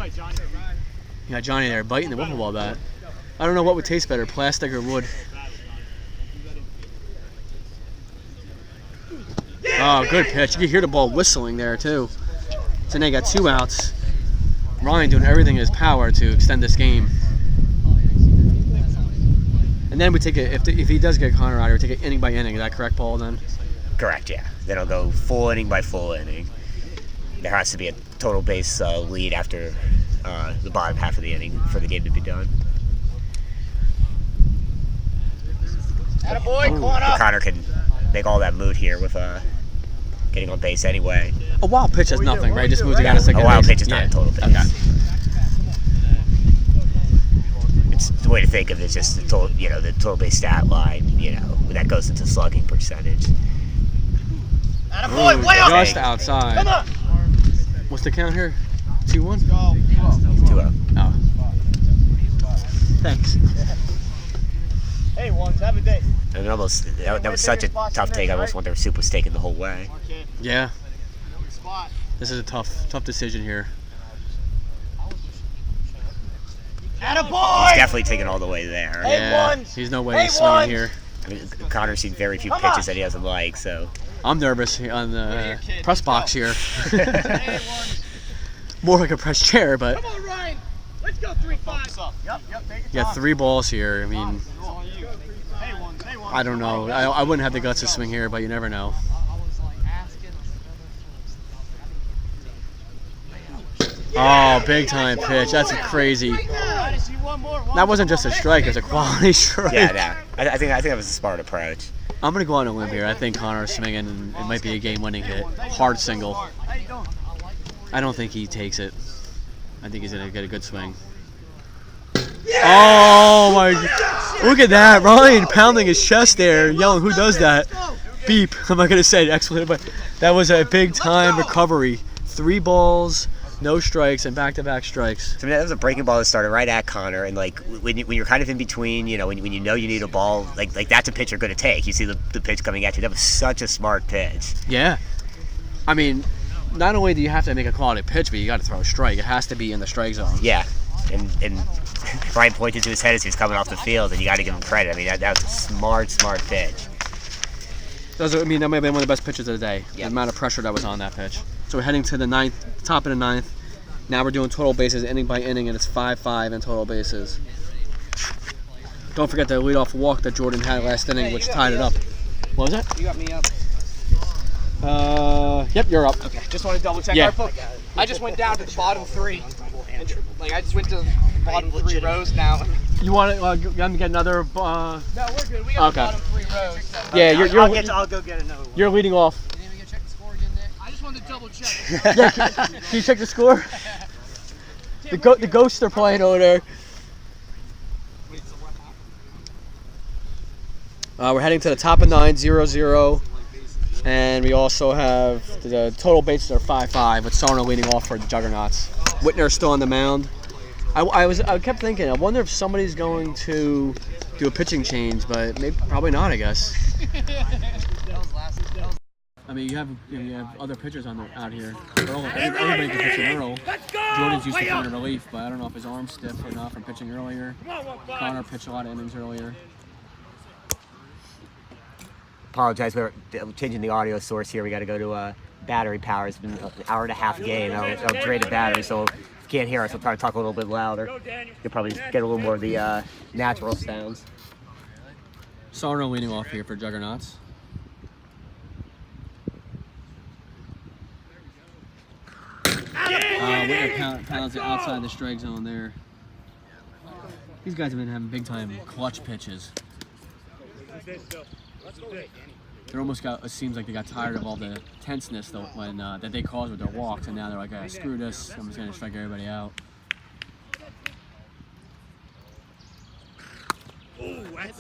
got Johnny there biting the wiffle ball bat. I don't know what would taste better, plastic or wood. Oh, good pitch. You can hear the ball whistling there, too. So now you got 2 outs. Ryan doing everything in his power to extend this game. And then we take it, if he does get Connor out here, we take it inning by inning. Is that correct, Paul, then? Correct, yeah. Then I'll go full inning by full inning. There has to be a total base lead after the bottom half of the inning for the game to be done. Attaboy, come on up. Connor can make all that mood here with getting on base anyway. A wild pitch is nothing, right? Just moves the guy to second A wild base. pitch is not a total base. Okay. It's the way to think of it is just the total base stat line, that goes into slugging percentage. Attaboy, way up. Just outside. Come on. What's the count here? 2-1? 2-0. Oh. Thanks. Hey, Hey, ones, have a day. And that was such a tough take. I almost wonder if Soup was taken the whole way. Yeah. Spot. This is a tough decision here. Attaboy! He's definitely taken all the way there. Hey, Yeah. ones. There's no way Hey, he's swinging ones. here. I mean, Connor's seen very few pitches that he doesn't like, so. I'm nervous on the press box here. Hey, ones. More like a press chair, but Come on, Ryan. Let's go 3-5. Yep, take it. you got 3 balls here. I mean, It's on you. Hey, ones. I don't know. I wouldn't have the guts to swing here, but you never know. Oh, big time pitch. That's crazy. That wasn't just a strike, it was a quality strike. Yeah, no. I think that was a smart approach. I'm going to go on a limb here. I think Connor's swinging, and it might be a game-winning hit. Hard single. I don't think he takes it. I think he's going to get a good swing. Oh, my God. Look at that. Ryan pounding his chest there, yelling, who does that? Beep. I'm not going to say excellent, but that was a big-time recovery. 3 balls. No strikes and back-to-back strikes. So I mean, that was a breaking ball that started right at Connor, and like when you're kind of in between, when you know you need a ball, like that's a pitch you're going to take. You see the pitch coming at you. That was such a smart pitch. Yeah. I mean, not only do you have to make a quality pitch, but you got to throw a strike. It has to be in the strike zone. Yeah, and Brian pointed to his head as he was coming off the field, and you got to give him credit. I mean, that was a smart pitch. That might have been one of the best pitches of the day. Yep. The amount of pressure that was on that pitch. So we're heading to the top of the ninth. Now we're doing total bases inning by inning, and it's 5-5 in total bases. Don't forget the leadoff walk that Jordan had last inning, which tied it up. What was that? You got me up. Yep, you're up. Okay, just want to double check. Yeah. I just went down to the bottom 3. Like I just went to the bottom 3 rows now. You want to get another? No, we're good. We got Okay. the bottom 3 rows. So. Yeah, I'll go get another one. you're leading off. You didn't even check the score again, Nick? I just wanted to double check. Yeah, can you check the score? The ghosts are playing over there. We're heading to the top of 9, 0-0. And we also have the total bases are 5-5 with Sarno leading off for the Juggernauts. Whitner's still on the mound. I kept thinking, I wonder if somebody's going to do a pitching change, but probably not, I guess. I mean, you have other pitchers out here. Everybody can pitch in Earl. Jordan's used to playing in relief, but I don't know if his arm's stiff or not from pitching earlier. Connor pitched a lot of innings earlier. Apologize, we're changing the audio source here. We got to go to battery power. It's been an hour and a half game. I'll drain the battery, so if you can't hear us, I'll try to talk a little bit louder. You'll probably get a little more of the natural sounds. Sarno leading off here for Juggernauts. Whitner pounds it outside the strike zone there. These guys have been having big time clutch pitches. They're almost it seems like they got tired of all the tenseness though that they caused with their walks, and now they're like, screw this, I'm just gonna strike everybody out. Oh, that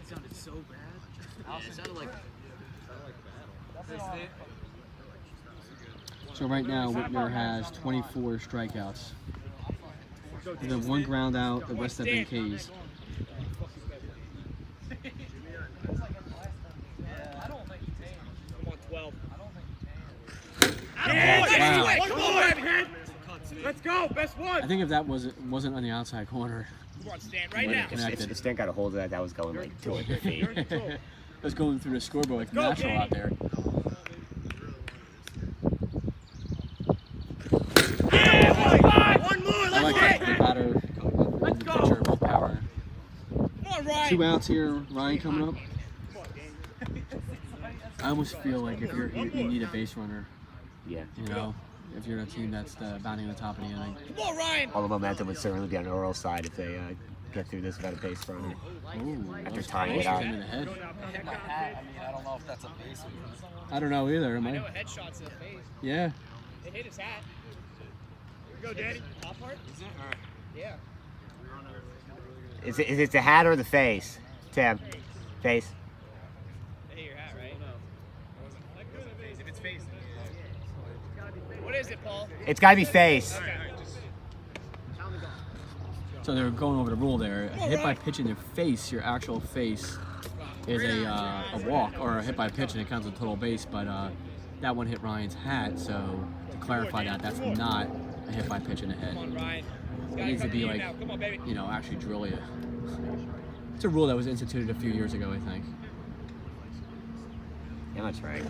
sounded so bad. Yeah, it sounded like So right now Whitner has 24 strikeouts. The 1 ground out, the rest have been Ks. Wow. Let's go, best one. I think if that wasn't on the outside corner, Come on, Stan, right now. If Stan got a hold of that was going like 200 feet. it was going through the scoreboard like natural out there. One more, I let's like get the batter, the pitcher with power. Come on, Ryan. 2 outs here, Ryan coming up. I almost feel like if you need a base runner, Yeah. if you're a team that's bounding the top of the inning. Come on, Ryan. All the momentum would certainly be on Earl's side if they get through this without a base runner. Ooh, After tying it up. in the head. Hit my hat. I mean, I don't know if that's a base. I don't know either. I know a headshot to the face. Yeah. It hit his hat. Here we go, Danny. Top part? Is it? Yeah. Is it the hat or the face? Tim. Face. They hit your hat, right? If it's face. What is it, Paul? It's got to be face. So they're going over the rule there. A hit by pitch in your face, your actual face, is a walk, or a hit by pitch and it counts as a total base. But that one hit Ryan's hat, so to clarify that, that's not a hit by pitch in the head. It needs to be like, you know, actually drill you. It's a rule that was instituted a few years ago, I think. Yeah, that's right.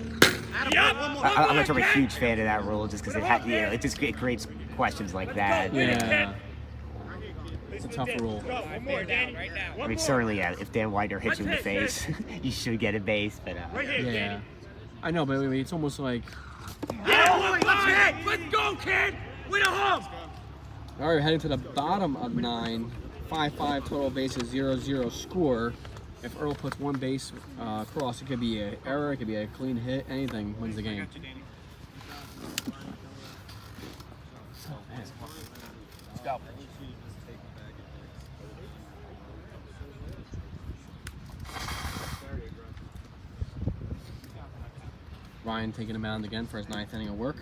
I'm not a huge fan of that rule, just because it creates questions like that. Yeah. It's a tough rule. I mean, certainly, yeah, if Dan Widener hits you in the face, you should get a base, but... Yeah. I know, but it's almost like... Let's go, kid! Win a home! All right, we're heading to the bottom of 9. 5-5 total bases, 0-0 score. If Earl puts one base across, it could be an error, it could be a clean hit, anything wins the game. Oh, man. Let's go. Ryan taking a mound again for his 9th inning of work.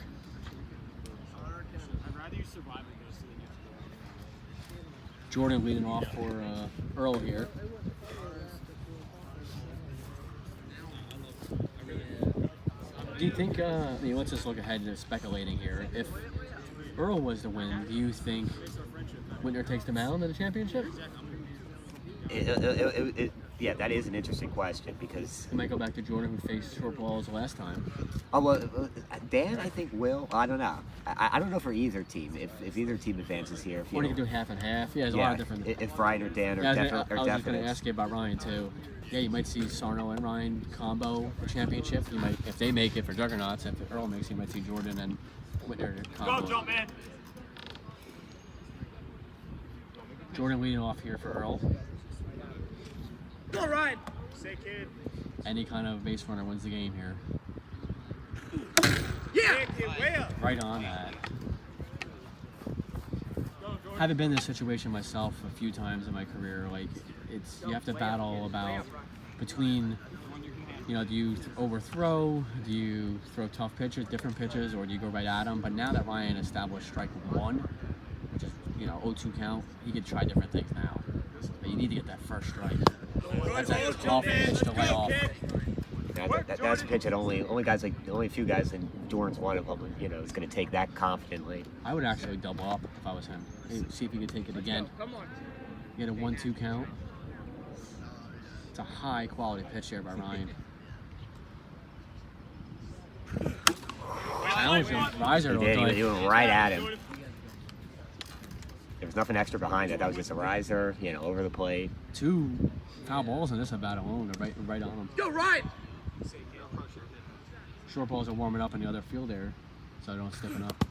I'd rather you survive and go to the next Jordan leading off for Earl here. Do you think, I mean, let's just look ahead to speculating here. If Earl was to win, do you think Whitner takes the mound in the championship? Yeah, that is an interesting question, because... We might go back to Jordan, who faced short balls last time. Oh, well, Dan, I think, will. I don't know. I don't know for either team. If either team advances here. Or you could do half and half. Yeah, there's a lot of different... If Ryan or Dan are I was definite. just going to ask you about Ryan, too. Yeah, you might see Sarno and Ryan combo for championship. You might, if they make it for Juggernauts. If Earl makes it, you might see Jordan and Whitner combo. Go, jump, man! Jordan leading off here for Earl. Go, Ryan! Say, kid. Any kind of base runner wins the game here. Yeah! Kid, way up! Right on that. Haven't been in this situation myself a few times in my career. Like, it's, you have to battle about between, you know, do you overthrow, do you throw tough pitches, different pitches, or do you go right at them? But now that Ryan established strike 1, which is, you know, 0-2 count, he can try different things now. But you need to get that first strike. That's a tough pitch to lay off. That's a pitch that only a few guys, and Jordan's one of them, you know, is going to take that confidently. I would actually double up if I was him. See if he could take it again. Get a 1-2 count. It's a high quality pitch here by Ryan. Challenge him. Riser. He went right at him. There was nothing extra behind it. That was just a riser, you know, over the plate. 2 foul balls in this at bat alone. They're right on him. Go, Ryan! Short balls are warming up in the other field there, so they don't stiffen up.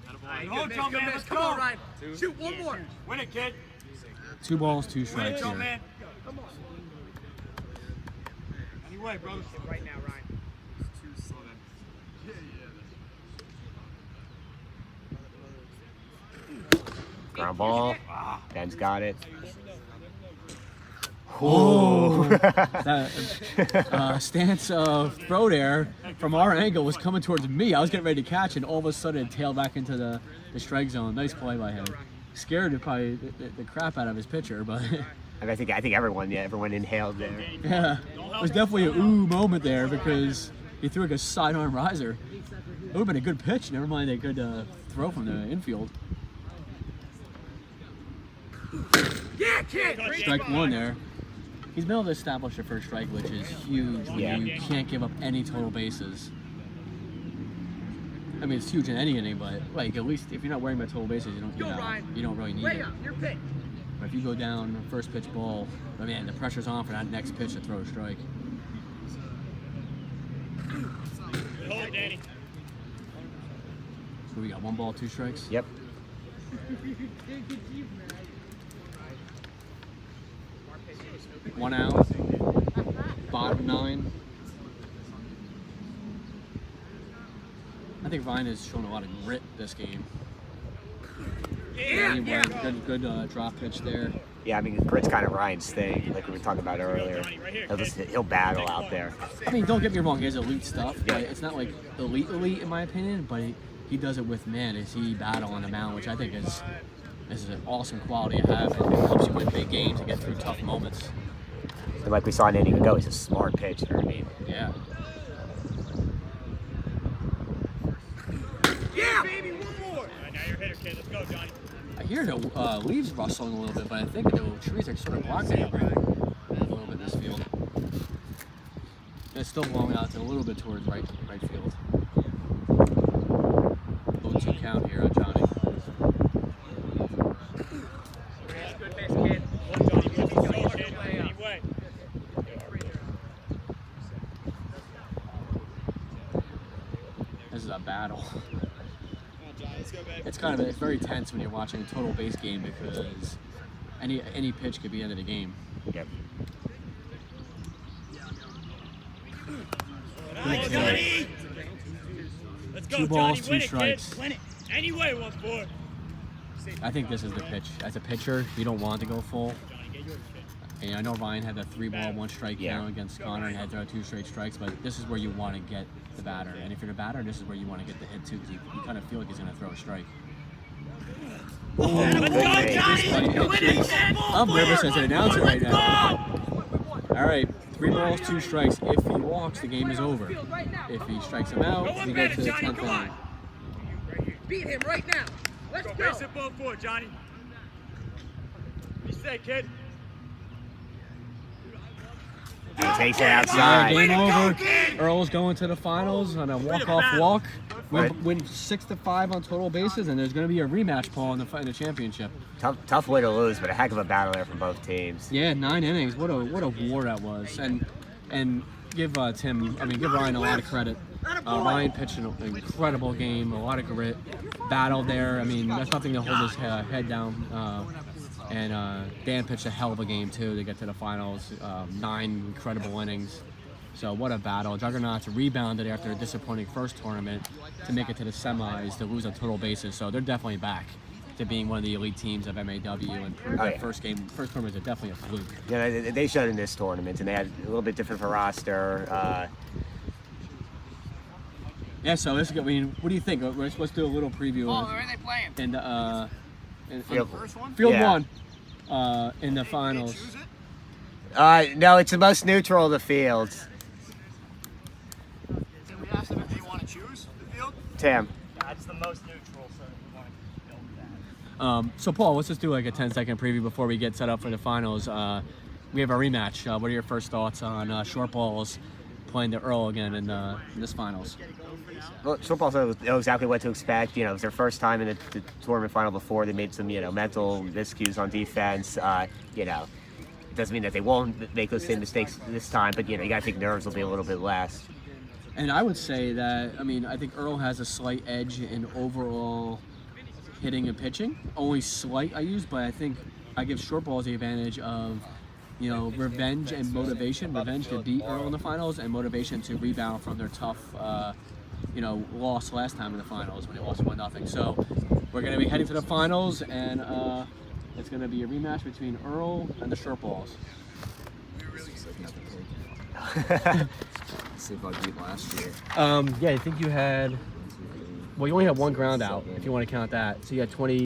Go, jump, man! Let's go, Ryan! Shoot one more! Win it, kid! 2 balls, 2 strikes Jump, here. man! Come on. Anyway, bro. Right now, Ryan. Ground ball. Ben's got it. Oh, that stance of throw there from our angle was coming towards me. I was getting ready to catch, and all of a sudden it tailed back into the strike zone. Nice play by him. Scared probably the crap out of his pitcher, but I think everyone inhaled there. yeah, it was definitely a ooh moment there because he threw like a sidearm riser. It would have been a good pitch. Never mind a good throw from the infield. Yeah, kid! Strike 1 there. He's been able to establish a first strike, which is huge when you can't give up any total bases. I mean, it's huge in any inning, but like at least if you're not worrying about total bases, you don't really need it. But if you go down first pitch ball, I mean, the pressure's on for that next pitch to throw a strike. Hold it, Danny. So we got 1 ball, 2 strikes. Yep. One out. Bottom 9. I think Ryan has shown a lot of grit this game. Good drop pitch there. Yeah, I mean, grit's kind of Ryan's thing, like we were talking about earlier. He'll battle out there. I mean, don't get me wrong, he has elite stuff, but it's not like elite in my opinion, but he does it with, man, is he battle on the mound, which I think is This is an awesome quality to have. It helps you win big games and get through tough moments. And like we saw an inning ago, he's a smart pitcher. I mean, Yeah. Yeah, baby, one more. All right, now you're a hitter, kid. Let's go, Johnny. I hear the leaves rustling a little bit, but I think the trees are sort of blocking everything a little bit in this field. It's still blowing out to a little bit towards right field. 0-2 count here on Johnny. Good base, kid. Look, Johnny, keep going, kid. Anyway. This is a battle. Let's go back. It's very tense when you're watching a total base game because any pitch could be the end of the game. yep. Nice, Johnny. Let's go, 2 balls, Johnny. 2 Win it, strikes. kid. Win it. Anyway, 1-4. I think this is the pitch. As a pitcher, you don't want to go full. Johnny, get yours, kid. And I know Ryan had that 3-ball, 1 strike Yeah. count against Connor and had 2 straight strikes, but this is where you want to get the batter. And if you're the batter, this is where you want to get the hit too, because you kind of feel like he's going to throw a strike. Let's go, Johnny. Win it, kid. I'm nervous as an announcer right now. All right, 3 balls, 2 strikes. If he walks, the game is over. If he strikes him out, we go to the 10th inning. Beat him right now. Let's Go go. base it, 4, Johnny. Be safe, kid. He takes it Yeah, outside. game over. Earl's going to the finals on a walk-off walk. Right. Win 6-5 on total bases, and there's going to be a rematch, Paul, in the championship. Tough way to lose, but a heck of a battle there from both teams. Yeah, 9 innings. What a war that was. And give Ryan a lot of credit. Ryan pitched an incredible game, a lot of grit, battle there. I mean, that's nothing to hold his head down. And Dan pitched a hell of a game too to get to the finals. 9 incredible innings. So what a battle. Juggernauts rebounded after a disappointing first tournament to make it to the semis to lose on total bases. So they're definitely back to being one of the elite teams of MAW. And yeah. first tournament is definitely a fluke. Yeah, they showed in this tournament, and they had a little bit different of a roster. Yeah, so this is good. I mean, what do you think? Let's do a little preview. Oh, where are they playing? And Field- Field yeah. 1 in the finals. No, it's the most neutral of the fields. Can we ask them if they want to choose the field? Tim. That's the most neutral, so we want to build that. So Paul, let's just do like a 10-second preview before we get set up for the finals. We have a rematch. What are your first thoughts on short balls playing the Earl again in this finals? Well, shortball know exactly what to expect. You know, it was their first time in the tournament final before. They made some, mental miscues on defense. It doesn't mean that they won't make those same mistakes this time, but, you got to think nerves will be a little bit less. And I would say that, I think Earl has a slight edge in overall hitting and pitching. Only slight I use, but I think I give short balls the advantage of, revenge and motivation. Revenge to beat Earl in the finals and motivation to rebound from their tough, loss last time in the finals when they lost 1-0. So we're going to be heading to the finals, and it's going to be a rematch between Earl and the short balls. See if I beat last year. Yeah, I think you had. Well, you only had 1 ground out if you want to count that. So you had 20.